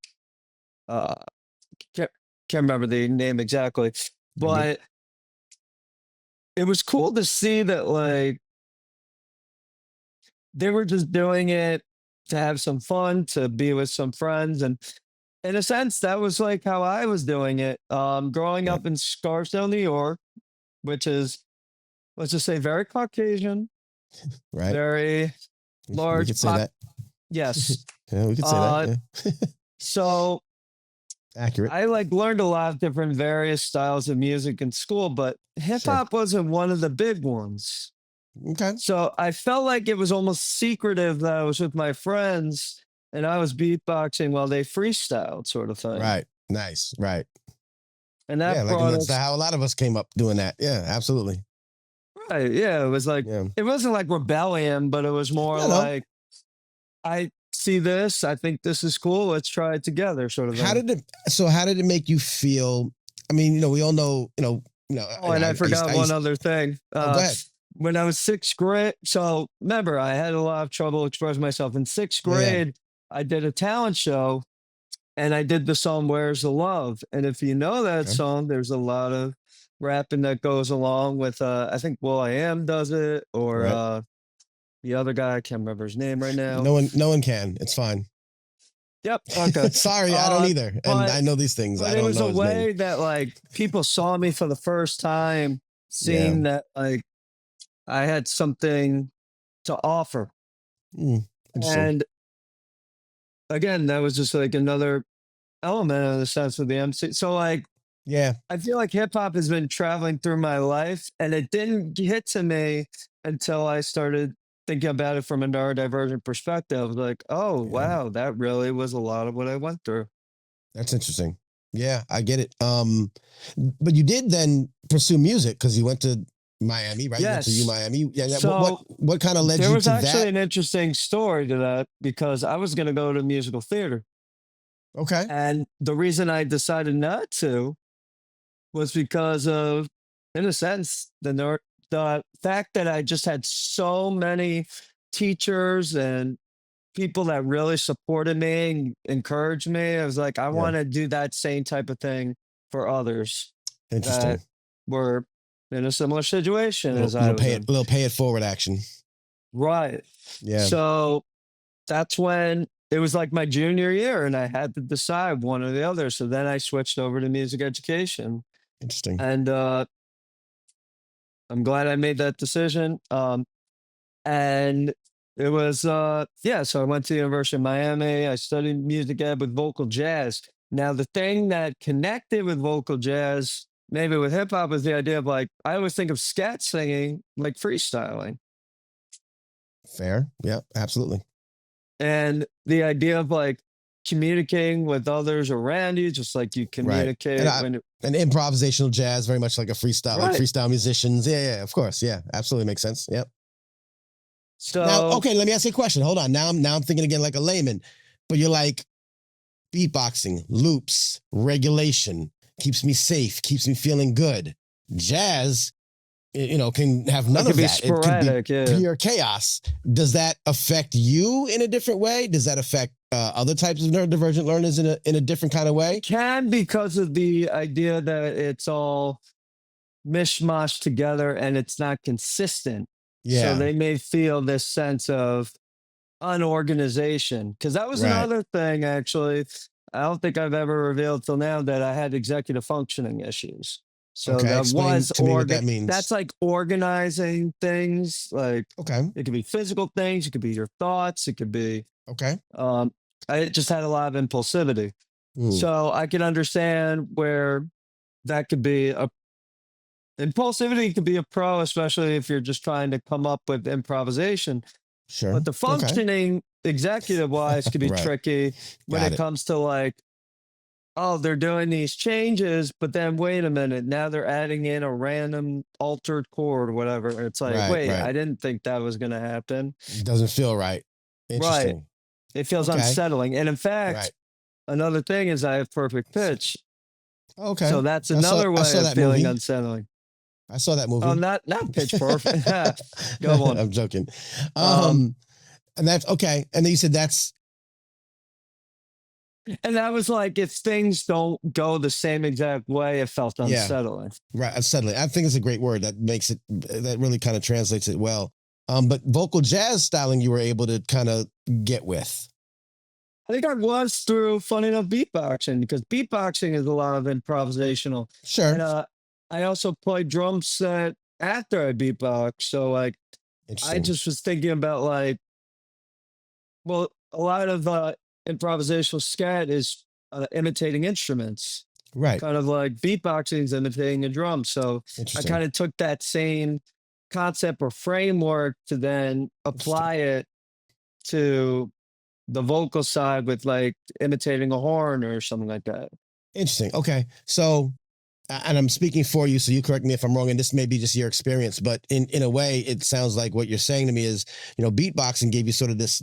E: Uh, can't remember the name exactly, but it was cool to see that like they were just doing it to have some fun, to be with some friends, and in a sense, that was like how I was doing it. Growing
A: Yeah.
E: up in Scarsdale, New York, which is, let's just say, very Caucasian,
A: Right.
E: very
A: We
E: large.
A: could say that.
E: Yes.
A: Yeah, we could say that. Yeah.
E: So
A: Accurate.
E: I like learned a lot of different various styles of music in school, but hip hop wasn't one of the big ones.
A: Okay.
E: So I felt like it was almost secretive that I was with my friends and I was beatboxing while they freestyled, sort of thing.
A: Right. Nice. Right.
E: And that
A: Yeah, like
E: brought
A: that's
E: us
A: how a lot of us came up doing that. Yeah, absolutely.
E: right. Yeah, it was like
A: Yeah.
E: it wasn't like rebellion, but it was more
A: No, no.
E: like I see this, I think this is cool, let's try it together, sort of
A: How
E: thing.
A: did how did it make you feel? I mean, we all know,
E: Oh, and I forgot one other thing.
A: Oh, go ahead.
E: When I was sixth grade, so remember, I had a lot of trouble expressing myself. In sixth
A: Yeah.
E: grade, I did a talent show and I did the song Where's the Love? And if you know that
A: Okay.
E: song, there's a lot of rapping that goes along with, I think Will I Am does it, or
A: Right.
E: the other guy, I can't remember his name right now.
A: No one can. It's fine.
E: Yep. Okay.
A: Sorry, I don't either. And
E: but-
A: I know these things.
E: But
A: I
E: it
A: don't
E: was
A: know
E: a
A: his
E: way
A: name.
E: that like people saw me for the first time, seeing that like I had something to offer.
A: Interesting.
E: And again, that was just like another element in the sense of the MC. So like
A: Yeah.
E: I feel like hip hop has been traveling through my life and it didn't hit to me until I started thinking about it from a neurodivergent perspective. Like, oh
A: Yeah.
E: wow, that really was a lot of what I went through.
A: That's interesting. Yeah, I get it. But you did then pursue music because you went to Miami, right? You went to
E: Yes.
A: Miami. Yeah.
E: So
A: what kind of led
E: there
A: you
E: was
A: to
E: actually
A: that?
E: an interesting story to that because I was going to go to musical theater.
A: Okay.
E: And the reason I decided not to was because of, in a sense, the fact that I just had so many teachers and people that really supported me and encouraged me. I was like, I
A: Yeah.
E: want to do that same type of thing for others
A: Interesting.
E: that were in a similar situation as I
A: Little
E: was
A: pay
E: in.
A: it, little pay it forward action.
E: Right.
A: Yeah.
E: So that's when it was like my junior year and I had to decide one or the other. So then I switched over to music education.
A: Interesting.
E: And I'm glad I made that decision. And it was, yeah, so I went to the University of Miami. I studied music ed with vocal jazz. Now, the thing that connected with vocal jazz, maybe with hip hop, was the idea of like, I always think of scat singing like freestyling.
A: Fair. Yeah, absolutely.
E: And the idea of like communicating with others around you, just like you communicate when
A: And improvisational jazz, very much like a freestyle, like
E: Right.
A: freestyle musicians. Yeah, of course. Yeah, absolutely makes sense. Yep.
E: so
A: Now, okay, let me ask you a question. Hold on. Now I'm thinking again like a layman, but you're like beatboxing, loops, regulation, keeps me safe, keeps me feeling good. Jazz, can have none
E: could
A: of
E: be
A: that. It could
E: sporadic,
A: be
E: yeah.
A: pure chaos. Does that affect you in a different way? Does that affect other types of neurodivergent learners in a different kind of way?
E: can because of the idea that it's all mishmash together and it's not consistent.
A: Yeah.
E: So they may feel this sense of unorganization. Because that was
A: Right.
E: another thing, actually. I don't think I've ever revealed till now that I had executive functioning issues. So
A: Okay,
E: that
A: explain
E: was
A: to me what that means.
E: That's like organizing things. Like
A: Okay.
E: it could be physical things, it could be your thoughts, it could be.
A: Okay.
E: I just had a lot of impulsivity.
A: Hmm.
E: So I can understand where that could be impulsivity could be a pro, especially if you're just trying to come up with improvisation.
A: Sure.
E: But the
A: Okay.
E: functioning executive wise could be
A: Right.
E: tricky when
A: Got
E: it
A: it.
E: comes to like, oh, they're doing these changes, but then wait a minute, now they're adding in a random altered chord or whatever. And it's like,
A: Right,
E: wait,
A: right.
E: I didn't think that was going to happen.
A: Doesn't feel right. Interesting.
E: It feels
A: Okay.
E: unsettling. And in fact,
A: Right.
E: another thing is I have perfect pitch.
A: Okay.
E: So that's
A: I saw-
E: another
A: I
E: way
A: saw
E: of
A: that
E: feeling
A: movie.
E: unsettling.
A: I saw that movie.
E: Oh, not pitch perfect. Go on.
A: I'm joking.
E: Um,
A: And that's okay. And then you said that's
E: And that was like, if things don't go the same exact way, it felt
A: Yeah.
E: unsettling.
A: right. Unsettling. I think it's a great word that makes it, that really kind of translates it well. But vocal jazz styling, you were able to kind of get with.
E: I think I was through, funny enough, beatboxing, because beatboxing is a lot of improvisational.
A: Sure.
E: And I also played drum set after I beatbox. So like, I
A: Interesting.
E: just was thinking about like, well, a lot of improvisational scat is imitating instruments,
A: Right.
E: kind of like beatboxing is imitating a drum. So I
A: Interesting.
E: kind of took that same concept or framework to then apply it to the vocal side with like imitating a horn or something like that.
A: Interesting. Okay. So, and I'm speaking for you, so you correct me if I'm wrong, and this may be just your experience, but in a way, it sounds like what you're saying to me is, beatboxing gave you sort of this,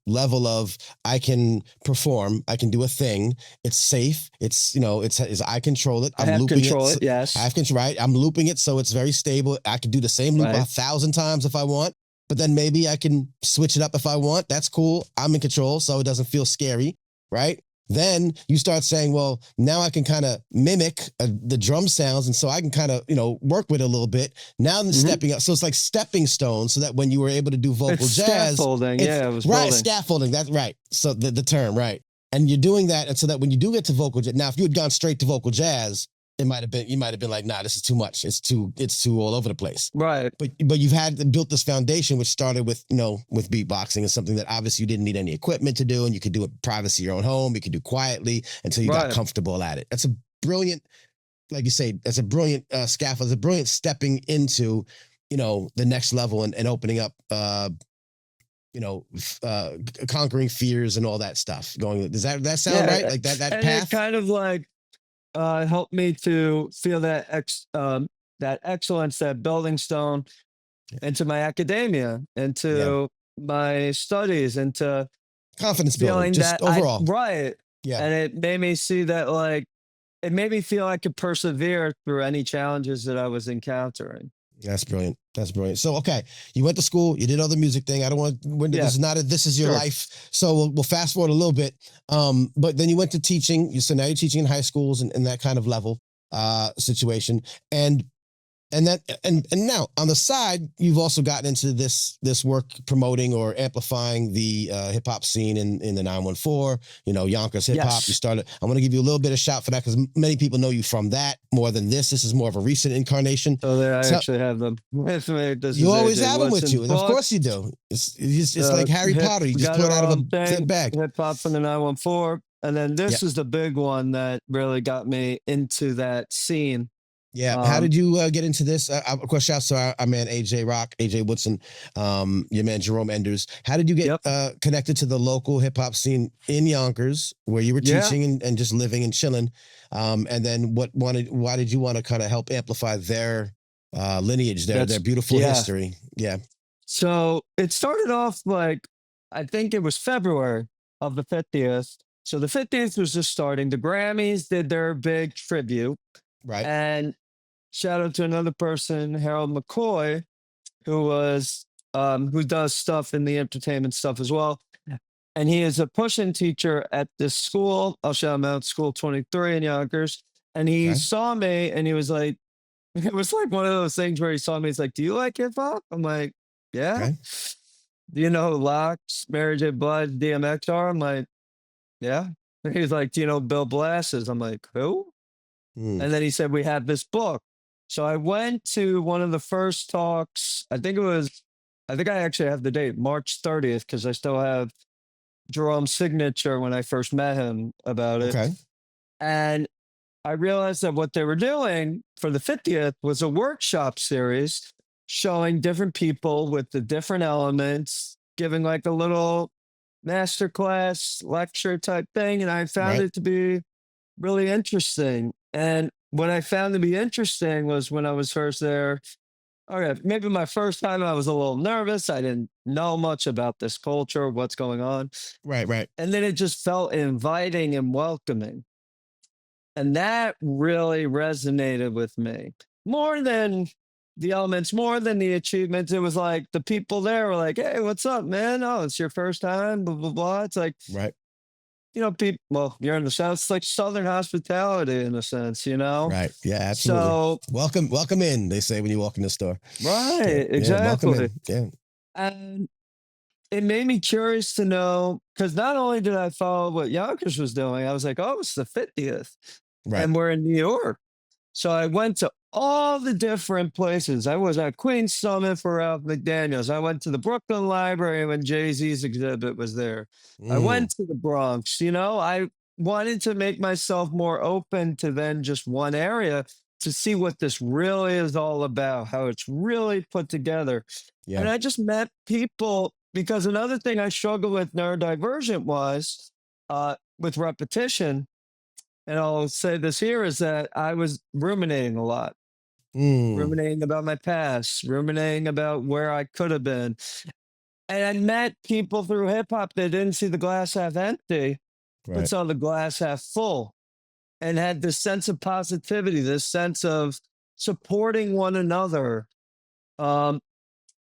A: level of, I can perform, I can do a thing, it's safe, it's, it's I control it,
E: I
A: I'm
E: have
A: looping
E: control
A: it,
E: it, yes.
A: I have control, right? I'm looping it, so it's very stable. I can do the same loop
E: Right.
A: 1,000 times if I want, but then maybe I can switch it up if I want. That's cool. I'm in control, so it doesn't feel scary, right? Then you start saying, well, now I can kind of mimic the drum sounds. And so I can kind of, work with it a little bit. Now I'm stepping up. So it's like stepping stones, so that when you were able to do vocal
E: It's
A: jazz.
E: scaffolding. Yeah, it was
A: right,
E: building.
A: scaffolding. That's right. So the term, right. And you're doing that. And so that when you do get to vocal jazz, now if you had gone straight to vocal jazz, you might have been like, nah, this is too much. It's too all over the place.
E: Right.
A: But you've built this foundation, which started with, with beatboxing, and something that obviously you didn't need any equipment to do, and you could do it privacy of your own home. You could do quietly until you got
E: Right.
A: comfortable at it. That's a brilliant, like you say, that's a brilliant scaffold. It's a brilliant stepping into, the next level and opening up, conquering fears and all that stuff. Does that sound right? Like that
E: and
A: path?
E: it kind of like helped me to feel that excellence, that building stone into my academia, into my studies, into
A: Confidence
E: feeling
A: building, just
E: that
A: overall.
E: right.
A: Yeah.
E: And it made me see that, like, it made me feel I could persevere through any challenges that I was encountering.
A: That's brilliant. That's brilliant. So, okay, you went to school, you did all the music thing. I don't want this is your
E: Sure.
A: life. So we'll fast forward a little bit. But then you went to teaching. So now you're teaching in high schools and that kind of level situation. And now on the side, you've also gotten into this work promoting or amplifying the hip hop scene in the 914, Yonkers hip hop.
E: Yes.
A: You started. I want to give you a little bit of shout for that, because many people know you from that more than this. This is more of a recent incarnation.
E: So there, I actually have them with me.
A: You always have them with you. Of course you do. It's like Harry Potter. You just pull it out of a thick bag.
E: Hip hop from the 914. And then this is the big one that really got me into that scene.
A: Yeah. How did you get into this? Of course, shouts to our man, AJ Rock, AJ Woodson, your man, Jerome Enders. How did you get connected to the local hip hop scene in Yonkers, where you were teaching and just living and chilling? And then why did you want to kind of help amplify their lineage, their beautiful history? Yeah.
E: So it started off like, I think it was February of the 50th. So the 50th was just starting. The Grammys did their big tribute.
A: Right.
E: And shout out to another person, Harold McCoy, who does stuff in the entertainment stuff as well. And he is a push-in teacher at this school. I'll shout him out, School 23 in Yonkers. And he saw me and he was like, it was like one of those things where he saw me. He's like, do you like hip hop? I'm like, yeah.
A: Okay.
E: Do you know who Locks, Mary J. Blige, DMX are? I'm like, yeah. And he's like, do you know Bill Blasses? I'm like, who? And then he said, we have this book. So I went to one of the first talks. I think I actually have the date, March 30th, because I still have Jerome's signature when I first met him about it.
A: Okay.
E: And I realized that what they were doing for the 50th was a workshop series showing different people with the different elements, giving like a little masterclass lecture type thing. And I found it to be really interesting. And what I found to be interesting was when I was first there, okay, maybe my first time I was a little nervous. I didn't know much about this culture, what's going on.
A: Right.
E: And then it just felt inviting and welcoming. And that really resonated with me. More than the elements, more than the achievements. It was like the people there were like, hey, what's up, man? Oh, it's your first time, blah, blah, blah. It's like, people, well, you're in the South, it's like Southern hospitality in a sense,
A: Right. Yeah, absolutely.
E: So
A: welcome in, they say when you walk in the store.
E: right, exactly.
A: Welcome in. Yeah.
E: And it made me curious to know, because not only did I follow what Yonkers was doing, I was like, oh, it's the 50th,
A: Right.
E: and we're in New York. So I went to all the different places. I was at Queen's Summit for Ralph McDaniels. I went to the Brooklyn Library when Jay-Z's exhibit was there. I went to the Bronx. You know, I wanted to make myself more open to then just one area to see what this really is all about, how it's really put together. And
A: Yeah.
E: I just met people, because another thing I struggled with neurodivergent was with repetition. And I'll say this here is that I was ruminating a lot,
A: Mm.
E: ruminating about my past, ruminating about where I could have been. And I met people through hip hop that didn't see the glass half empty, but
A: Right.
E: saw the glass half full, and had this sense of positivity, this sense of supporting one another. Um,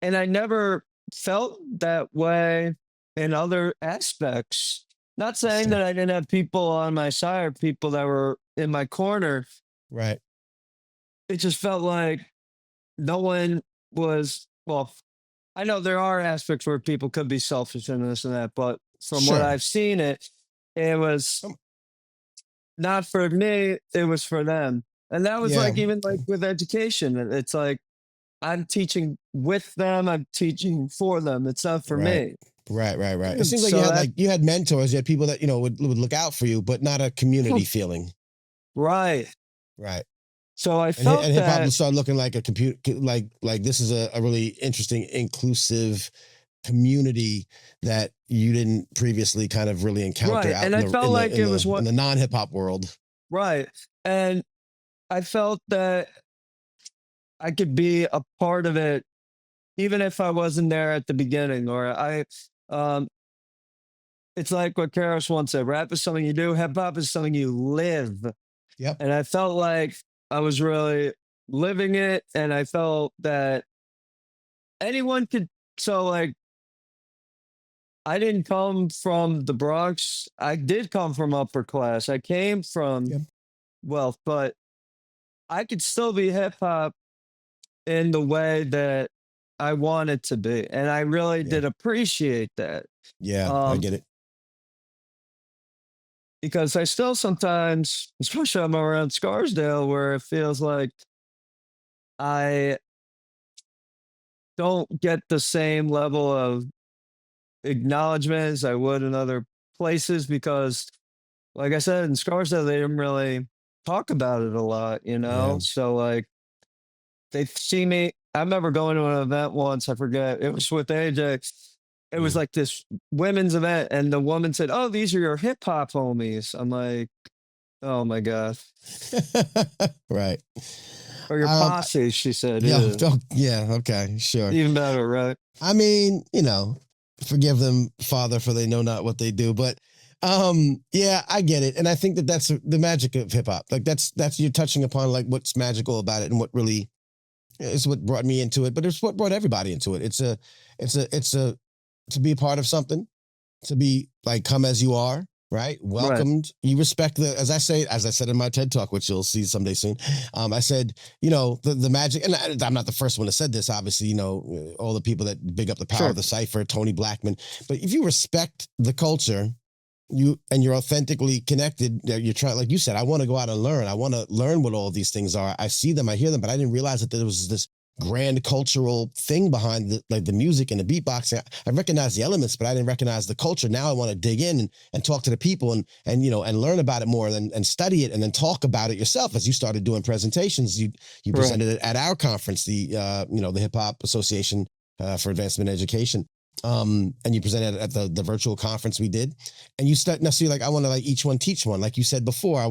E: and I never felt that way in other aspects. Not saying
A: Interesting.
E: that I didn't have people on my side or people that were in my corner.
A: Right.
E: It just felt like no one was, well, I know there are aspects where people could be selfish and this and that, but from what
A: Sure.
E: I've seen, it was
A: Um,
E: not for me, it was for them. And that was
A: Yeah.
E: like, even like with education, it's like I'm teaching with them, I'm teaching for them. It's not for
A: Right.
E: me.
A: Right. It
E: And
A: seems like
E: so
A: you had
E: that,
A: you had mentors, you had people that, would look out for you, but not a community feeling.
E: right.
A: Right.
E: So I
A: And
E: felt
A: hip hop
E: that,
A: started looking like a like this is a really interesting, inclusive community that you didn't previously kind of really encounter
E: right.
A: out
E: And I felt like it was
A: in
E: what,
A: the non-hip hop world.
E: right. And I felt that I could be a part of it, even if I wasn't there at the beginning, um, it's like what Karis once said, rap is something you do, hip hop is something you live.
A: Yep.
E: And I felt like I was really living it. And I felt that anyone could, so like, I didn't come from the Bronx. I did come from upper class. I came from
A: Yep.
E: wealth, but I could still be hip hop in the way that I wanted to be. And I really
A: Yeah.
E: did appreciate that.
A: Yeah. I
E: Um,
A: get it.
E: because I still sometimes, especially I'm around Scarsdale, where it feels like I don't get the same level of acknowledgement as I would in other places, because, like I said, in Scarsdale, they didn't really talk about it a lot, you know?
A: Yeah.
E: So, like, they see me. I remember going to an event once, I forget, it was with AJ. It was
A: Mm.
E: like this women's event, and the woman said, "Oh, these are your hip hop homies." I'm like, "Oh my God."
A: Right.
E: Or your
A: Um,
E: posse, she said.
A: yeah.
E: Ew.
A: Yeah. Okay. Sure.
E: Even better, right?
A: I mean, forgive them, Father, for they know not what they do. But yeah, I get it, and I think that that's the magic of hip hop. Like that's you're touching upon like what's magical about it, and what really is what brought me into it. But it's what brought everybody into it. It's a to be a part of something, to be like come as you are. Right,
E: Right.
A: welcomed. You respect as I said in my TED talk, which you'll see someday soon. I said, the magic, and I'm not the first one that said this. Obviously, all the people that big up the power
E: Sure.
A: of the cipher, Tony Blackman. But if you respect the culture, you're authentically connected. You're trying, like you said, I want to go out and learn. I want to learn what all these things are. I see them, I hear them, but I didn't realize that there was this grand cultural thing behind the music and the beatboxing. I recognize the elements, but I didn't recognize the culture. Now I want to dig in and talk to the people and learn about it more and study it and then talk about it yourself. As you started doing presentations, you
E: Right.
A: presented it at our conference, the Hip Hop Association for Advancement in Education. And you presented at the virtual conference we did, and you start now. So you're like, I want to like each one teach one. Like you said before,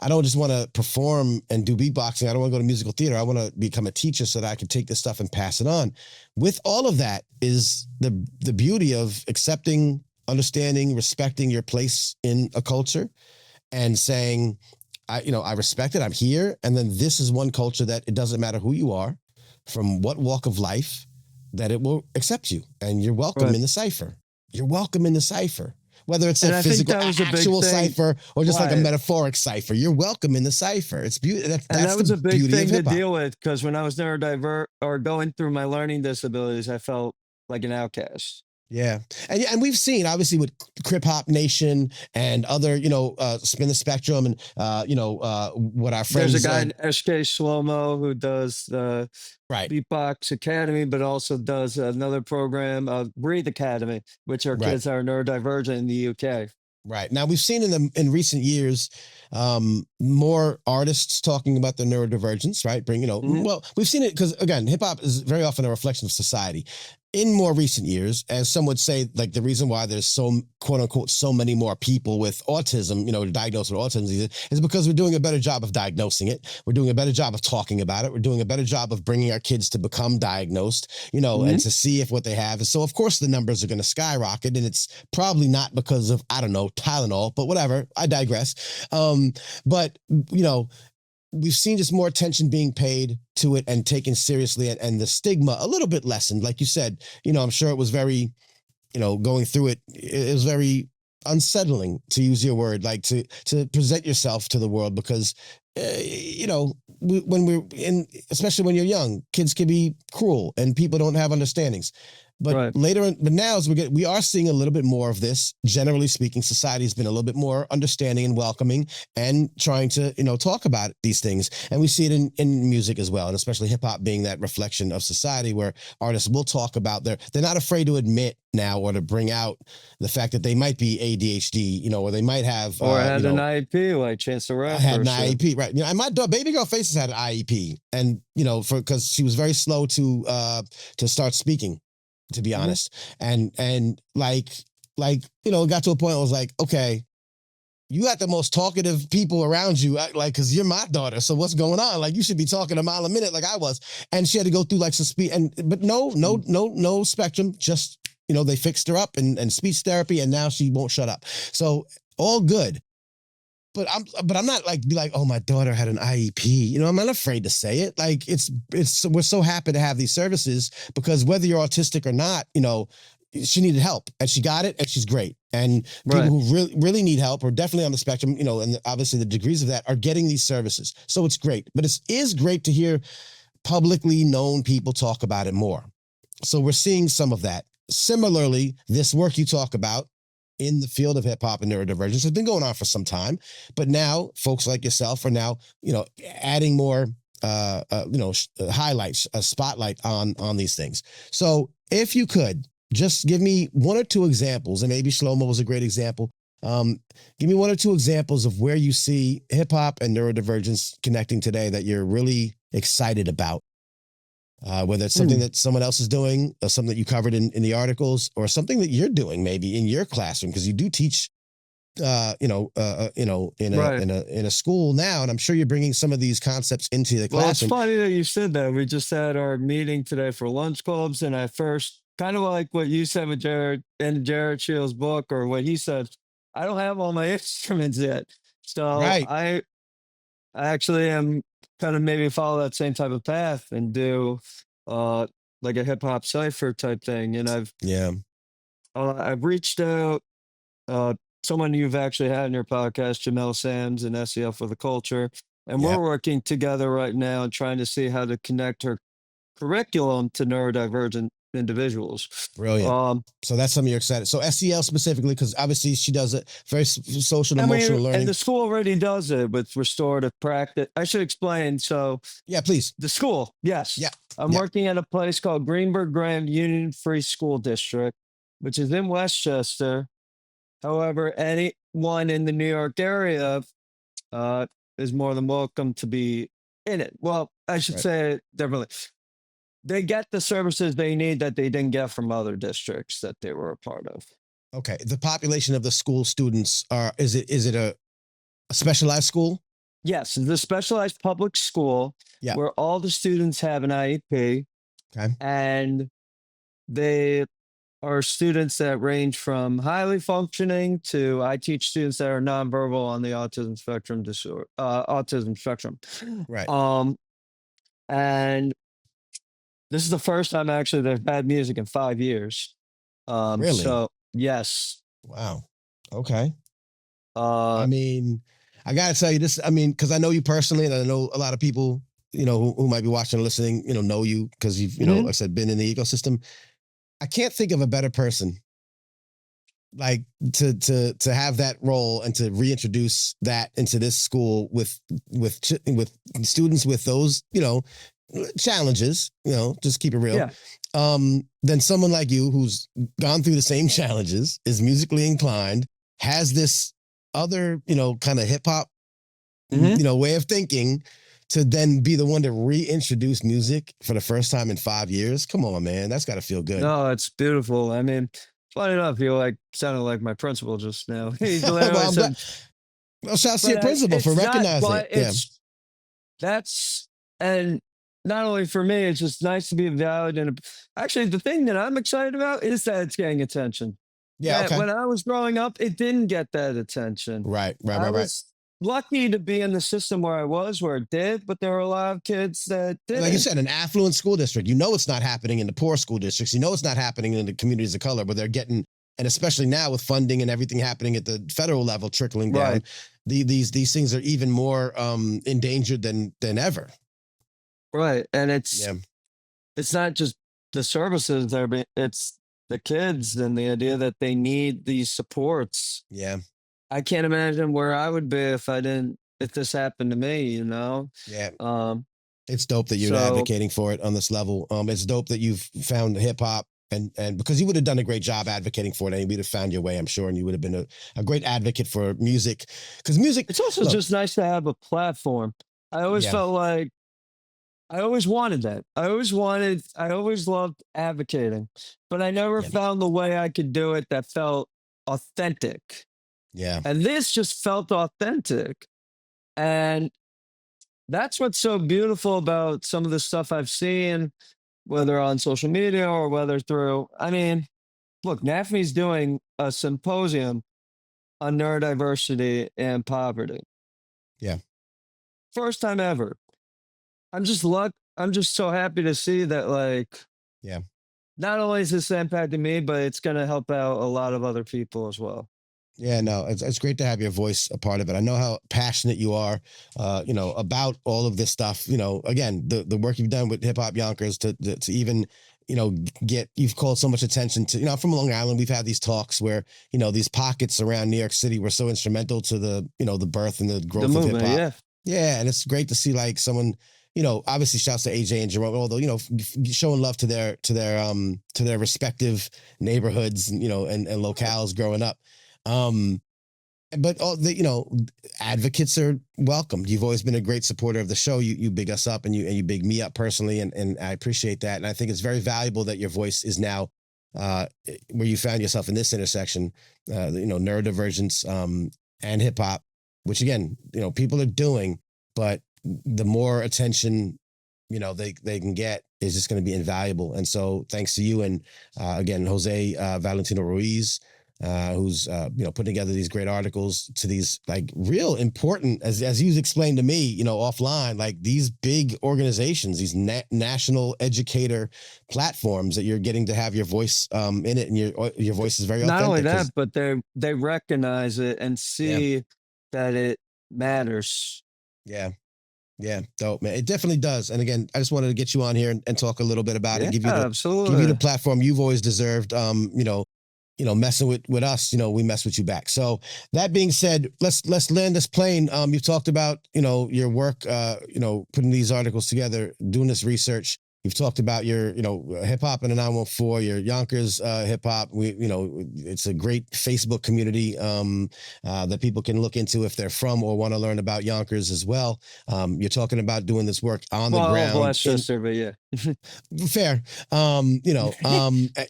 A: I don't just want to perform and do beatboxing. I don't want to go to musical theater. I want to become a teacher so that I can take this stuff and pass it on. With all of that is the beauty of accepting, understanding, respecting your place in a culture, and saying, I respect it. I'm here, and then this is one culture that it doesn't matter who you are, from what walk of life, that it will accept you, and you're welcome
E: Right.
A: in the cipher. You're welcome in the cipher. Whether it's
E: And
A: a
E: I think
A: physical,
E: that was a big
A: actual
E: thing.
A: cipher, or just like a
E: Right.
A: metaphoric cipher, you're welcome in the cipher. It's beautiful.
E: And
A: That's
E: that was
A: the
E: a big
A: beauty
E: thing
A: of
E: to
A: hip hop.
E: deal with, because when I was neurodivergent or going through my learning disabilities, I felt like an outcast.
A: Yeah, and we've seen obviously with Crip Hop Nation and other Spin the Spectrum and what our
E: There's a
A: friends
E: guy in SK Shlomo who does the
A: right
E: Beatbox Academy, but also does another program, Breathe Academy, which are
A: right
E: kids that are neurodivergent in the UK.
A: right now we've seen in recent years more artists talking about their neurodivergence, right?
E: Mhm.
A: Well, we've seen it because again, hip hop is very often a reflection of society. In more recent years, as some would say, like the reason why there's so quote unquote so many more people with autism, diagnosed with autism, is because we're doing a better job of diagnosing it. We're doing a better job of talking about it. We're doing a better job of bringing our kids to become diagnosed, and
E: Mhm.
A: to see if what they have. So of course the numbers are going to skyrocket, and it's probably not because of I don't know Tylenol, but whatever. I digress. But we've seen just more attention being paid to it and taken seriously, and the stigma a little bit lessened. Like you said, I'm sure it was very, going through it, it was very unsettling, to use your word, like to present yourself to the world because, when we're in, especially when you're young, kids can be cruel and people don't have understandings. But
E: Right.
A: but now as we are seeing a little bit more of this. Generally speaking, society has been a little bit more understanding and welcoming and trying to, talk about these things. And we see it in music as well, and especially hip hop being that reflection of society where artists will talk about they're not afraid to admit now or to bring out the fact that they might be ADHD, or they might have,
E: Or had an IEP like Chance the
A: I had
E: Rapper.
A: an
E: So
A: IEP, right? And my baby girl Faces had an IEP, and because she was very slow to start speaking, to be
E: Mhm.
A: honest. And it got to a point where I was like, okay, you got the most talkative people around you, because you're my daughter. So what's going on? Like, you should be talking a mile a minute like I was. And she had to go through like some speech, but no spectrum. Just they fixed her up and speech therapy, and now she won't shut up. So all good. But I'm not like be like, oh, my daughter had an IEP. I'm not afraid to say it. Like it's we're so happy to have these services because whether you're autistic or not, she needed help and she got it and she's great. And people
E: Right.
A: who really need help are definitely on the spectrum, and obviously the degrees of that are getting these services. So it's great. But it is great to hear publicly known people talk about it more. So we're seeing some of that. Similarly, this work you talk about in the field of hip hop and neurodivergence has been going on for some time, but now folks like yourself are now, adding more, highlights, a spotlight on these things. So if you could just give me one or two examples, and maybe Shlomo was a great example. Give me one or two examples of where you see hip hop and neurodivergence connecting today that you're really excited about. Whether it's something that someone else is doing, or something that you covered in the articles, or something that you're doing maybe in your classroom because you do teach, in
E: Right.
A: a school now, and I'm sure you're bringing some of these concepts into the
E: Well, it's
A: classroom.
E: funny that you said that. We just had our meeting today for lunch clubs, and at first, kind of like what you said with Jared and Jared Shields' book, or what he said, I don't have all my instruments yet. So
A: Right.
E: I actually am kind of maybe follow that same type of path and do uh like a hip hop cipher type thing. And
A: Yeah.
E: I've reached out uh someone you've actually had in your podcast, Jamel Sams and SEL for the Culture. And we're
A: Yep.
E: working together right now and trying to see how to connect her curriculum to neurodivergent individuals.
A: Brilliant.
E: Um,
A: So that's something you're excited. So SEL specifically, because obviously she does it very social and
E: I
A: emotional
E: mean, and
A: learning.
E: the school already does it with restorative practice. I should explain. So
A: Yeah, please.
E: the school, yes.
A: Yeah.
E: I'm
A: Yeah.
E: working at a place called Greenberg Graham Union Free School District, which is in Westchester. However, anyone in the New York area uh, is more than welcome to be in it. Well, I should
A: Right.
E: say it differently. They get the services they need that they didn't get from other districts that they were a part of.
A: Okay. The population of the school students is it a specialized school?
E: Yes, it's a specialized public school
A: Yeah.
E: where all the students have an IEP,
A: Okay.
E: and they are students that range from highly functioning to I teach students that are nonverbal on the autism spectrum.
A: Right.
E: And this is the first time actually they've had music in 5 years.
A: Really?
E: So yes.
A: Wow. Okay.
E: Uh,
A: I mean, I gotta tell you this. I mean, because I know you personally, and I know a lot of people, who might be watching or listening, know you because you've,
E: Mhm.
A: like I said, been in the ecosystem. I can't think of a better person like to have that role and to reintroduce that into this school with students with those, you know, challenges, you know, just keep it real.
E: Yeah.
A: Then someone like you who's gone through the same challenges, is musically inclined, has this other, you know, kind of hip hop,
E: Mhm.
A: you know, way of thinking, to then be the one to reintroduce music for the first time in 5 years. Come on, man. That's got to feel good.
E: No, it's beautiful. I mean, funny enough, you like sounded like my principal just now. He literally
A: Well, I'm
E: said,
A: glad. Well, shouts to your
E: but
A: principal for
E: it's not,
A: recognizing
E: but
A: it. Yeah.
E: it's that's and not only for me, it's just nice to be valued. And actually, the thing that I'm excited about is that it's getting attention.
A: Yeah.
E: That
A: Okay.
E: when I was growing up, it didn't get that attention.
A: Right.
E: I was lucky to be in the system where I was, where it did, but there were a lot of kids that didn't.
A: Like you said, an affluent school district, you know, it's not happening in the poor school districts. You know, it's not happening in the communities of color where they're getting, and especially now with funding and everything happening at the federal level trickling down,
E: Right.
A: these things are even more endangered than ever.
E: Right. And
A: Yeah.
E: it's not just the services there, but it's the kids and the idea that they need these supports.
A: Yeah.
E: I can't imagine where I would be if this happened to me, you know?
A: Yeah.
E: Um,
A: It's dope that you're
E: so
A: advocating for it on this level. It's dope that you've found hip hop, and because you would have done a great job advocating for it, and you would have found your way, I'm sure, and you would have been a great advocate for music. Because music,
E: it's also
A: look,
E: just nice to have a platform. I always
A: yeah,
E: felt like I always wanted that. I always loved advocating, but I never
A: yeah,
E: found the way I could do it that felt authentic.
A: yeah,
E: And this just felt authentic. And that's what's so beautiful about some of the stuff I've seen, whether on social media or whether through, I mean, look, NAFME's doing a symposium on neurodiversity and poverty.
A: yeah,
E: First time ever. I'm just so happy to see that, like,
A: yeah.
E: not only is this impacting me, but it's going to help out a lot of other people as well.
A: Yeah, no, it's great to have your voice a part of it. I know how passionate you are, you know, about all of this stuff. You know, again, the work you've done with Hip Hop Yonkers to even, you know, you've called so much attention to, you know, from Long Island, we've had these talks where, you know, these pockets around New York City were so instrumental to the, you know, the birth and the
E: The
A: growth of hip
E: movement,
A: hop.
E: yeah.
A: Yeah, and it's great to see like someone, you know, obviously shouts to AJ and Jerome, although, you know, showing love to their respective neighborhoods, and, you know, and locales growing up. But all the, you know, advocates are welcome. You've always been a great supporter of the show. You big us up, and you big me up personally, and I appreciate that. And I think it's very valuable that your voice is now where you found yourself in this intersection, you know, neurodivergence and hip hop, which again, you know, people are doing, but the more attention, you know, they can get is just going to be invaluable. And so thanks to you and again, Jose Valentino Ruiz, who's you know, putting together these great articles to these like real important, as you explained to me, you know, offline, like these big organizations, these national educator platforms that you're getting to have your voice in it, and your voice is very
E: Not only
A: authentic.
E: that, but they recognize it and
A: Yeah,
E: see that it matters.
A: yeah, yeah, dope, man. It definitely does. And again, I just wanted to get you on here and talk a little bit about it,
E: Yeah,
A: give you the
E: absolutely.
A: platform you've always deserved. You know, messing with us, you know, we mess with you back. So that being said, let's land this plane. You've talked about, you know, your work, you know, putting these articles together, doing this research. You've talked about your, you know, hip hop in the 914, your Yonkers hip hop. You know, it's a great Facebook community that people can look into if they're from or want to learn about Yonkers as well. You're talking about doing this work on the
E: Well,
A: ground.
E: Westchester, but yeah.
A: Fair. You know,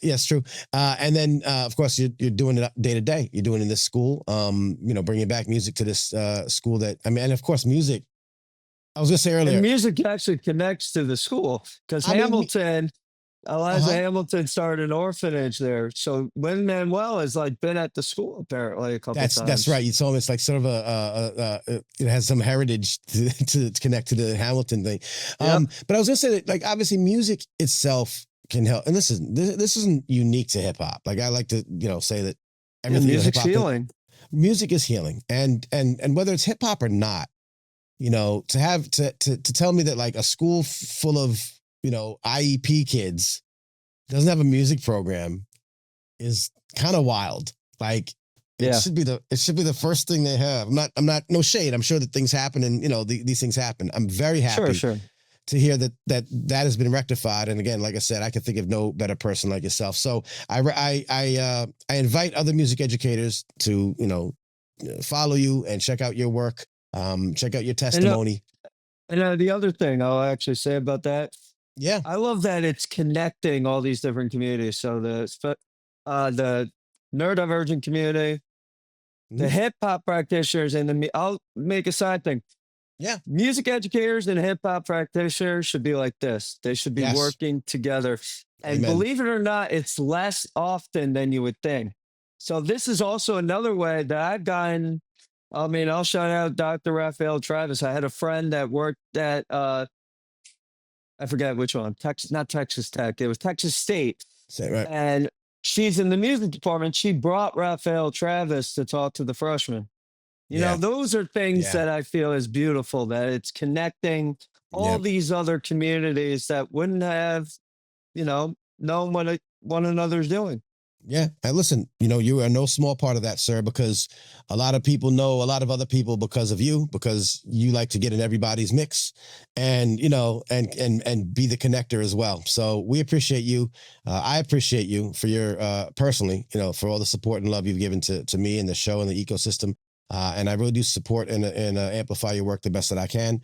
A: yes, true. And then, of course, you're doing it day to day. You're doing it in this school, you know, bringing back music to this school that, I mean, and of course, music. I was going to say
E: And
A: earlier,
E: music actually connects to the school because
A: I mean,
E: Hamilton, Eliza
A: uh-huh.
E: Hamilton started an orphanage there. So Lin-Manuel has like been at the school apparently a couple
A: That's
E: times.
A: right. You told me it's like sort of it has some heritage to connect to the Hamilton thing.
E: Yep.
A: But I was gonna say that, like, obviously music itself can help, and this isn't unique to hip hop. Like, I like to, you know, say that
E: Yeah,
A: everything
E: music's
A: hip hop,
E: healing.
A: music is healing, and whether it's hip hop or not, you know, to have to tell me that like a school full of, you know, IEP kids doesn't have a music program is kind of wild. Like it
E: Yeah.
A: should be the first thing they have. I'm not no shade. I'm sure that things happen, and these things happen. I'm very happy
E: Sure.
A: to hear that has been rectified. And again, like I said, I can think of no better person like yourself. So I invite other music educators to follow you and check out your work. Check out your testimony.
E: And the other thing I'll actually say about that,
A: Yeah.
E: I love that it's connecting all these different communities. So the neurodivergent community, the
A: Mhm.
E: hip hop practitioners, and I'll make a side thing.
A: Yeah.
E: Music educators and hip hop practitioners should be like this. They should be
A: Yes.
E: working together. And
A: Amen.
E: believe it or not, it's less often than you would think. So this is also another way that I've gotten. I mean, I'll shout out Dr. Raphael Travis. I had a friend that worked at I forget which one, not Texas Tech. It was Texas State.
A: Say it right.
E: And she's in the music department. She brought Raphael Travis to talk to the freshmen. You know,
A: Yeah.
E: those are things
A: Yeah.
E: that I feel is beautiful, that it's connecting all
A: Yep.
E: these other communities that wouldn't have, known what one another's doing.
A: Yeah. And listen, you are no small part of that, sir, because a lot of people know a lot of other people because of you, because you like to get in everybody's mix and, and be the connector as well. So we appreciate you. I appreciate you for your, personally, for all the support and love you've given to me and the show and the ecosystem. And I really do support and amplify your work the best that I can.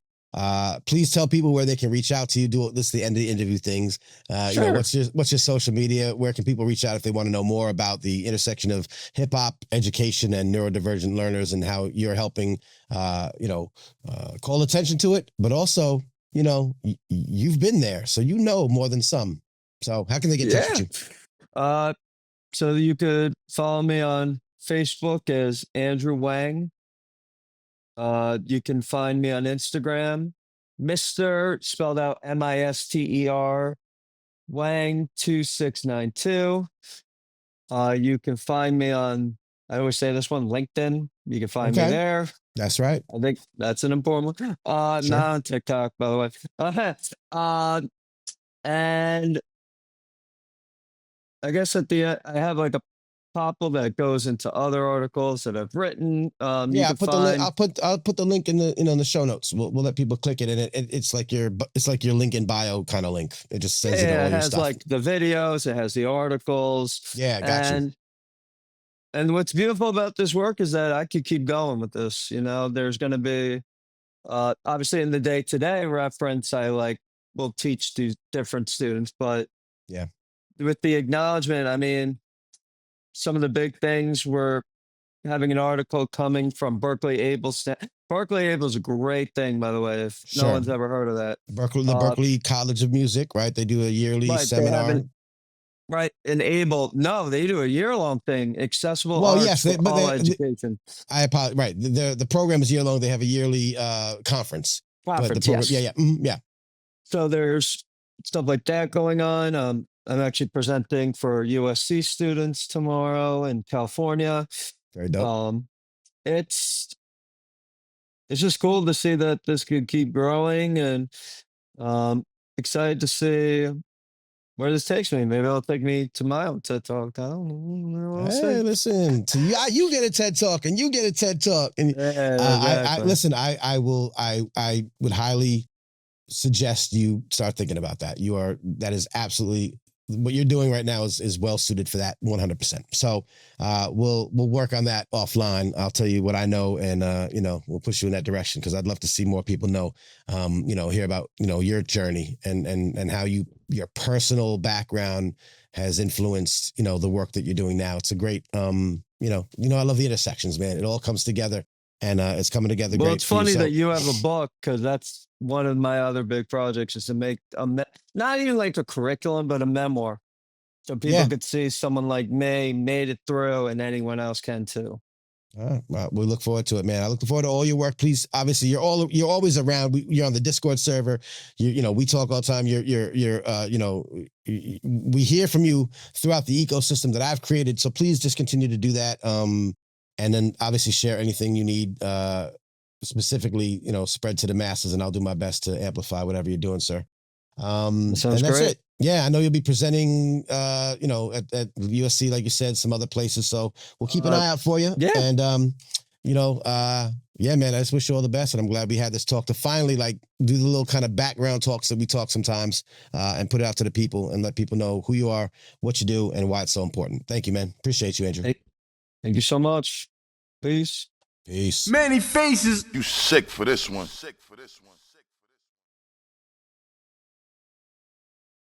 A: Please tell people where they can reach out to you. This is the end of the interview things.
E: Sure.
A: What's your social media? Where can people reach out if they want to know more about the intersection of hip hop education and neurodivergent learners and how you're helping, call attention to it, but also, you've been there, so more than some. So how can they get in touch with you?
E: So you could follow me on Facebook as Andrew Wang. You can find me on Instagram, Mr. spelled out Mister Wang 2692. You can find me on, I always say this one, LinkedIn. You can find me
A: Okay.
E: there.
A: That's right.
E: I think that's an important one.
A: Sure.
E: Not on TikTok, by the way. And I guess at the end, I have like a pop-up that goes into other articles that I've written.
A: Yeah, I'll put the link in the show notes. We'll let people click it, and it's like your link in bio kind of link. It just sends it all
E: it
A: your
E: has
A: stuff.
E: like the videos, it has the articles.
A: Yeah, gotcha.
E: And what's beautiful about this work is that I could keep going with this. There's going to be obviously in the day-to-day reference, I will teach to different students, but
A: yeah,
E: with the acknowledgement, I mean, some of the big things were having an article coming from Berkeley Able. Berkeley Able is a great thing, by the way, if
A: Sure.
E: no one's ever heard of that.
A: Berkeley College of Music, right? They do a yearly
E: Right,
A: seminar.
E: Right, and Able, no, they do a year-long thing, accessible
A: Well,
E: arts
A: yes,
E: for all education.
A: I apologize. Right, the program is year long. They have a yearly conference.
E: Conference,
A: yes. Yeah.
E: So there's stuff like that going on. I'm actually presenting for USC students tomorrow in California.
A: Very dope.
E: It's just cool to see that this could keep growing, and excited to see where this takes me. Maybe it'll take me to my own TED Talk. I don't know. We'll see.
A: Listen, you get a TED Talk, and you get a TED Talk, and
E: Yeah, exactly.
A: I would highly suggest you start thinking about that. That is absolutely what you're doing right now is well suited for that 100%. So we'll work on that offline. I'll tell you what I know, and we'll push you in that direction, because I'd love to see more people know, hear about your journey and how your personal background has influenced the work that you're doing now. It's a great I love the intersections, man. It all comes together, and it's coming together.
E: Well,
A: great
E: it's funny
A: for you.
E: that you have a book, because that's one of my other big projects, is to make not even like a curriculum, but a memoir, so people could see someone like me made it through, and anyone else can too.
A: Well, we look forward to it, man. I look forward to all your work. Please, obviously, you're always around. You're on the Discord server. We talk all the time. We hear from you throughout the ecosystem that I've created. So please just continue to do that. And then obviously share anything you need, specifically, spread to the masses, and I'll do my best to amplify whatever you're doing, sir.
E: Sounds
A: and that's
E: great.
A: it. Yeah, I know you'll be presenting, you know, at USC, like you said, some other places. So we'll keep an eye out for you.
E: Yeah.
A: And, you know, yeah, man, I just wish you all the best. And I'm glad we had this talk to finally like do the little kind of background talks that we talk sometimes and put it out to the people and let people know who you are, what you do, and why it's so important. Thank you, man. Appreciate you, Andrew.
E: Thank you so much. Peace.
A: Peace.
F: Manny Faces. You sick for this one. Sick for this one.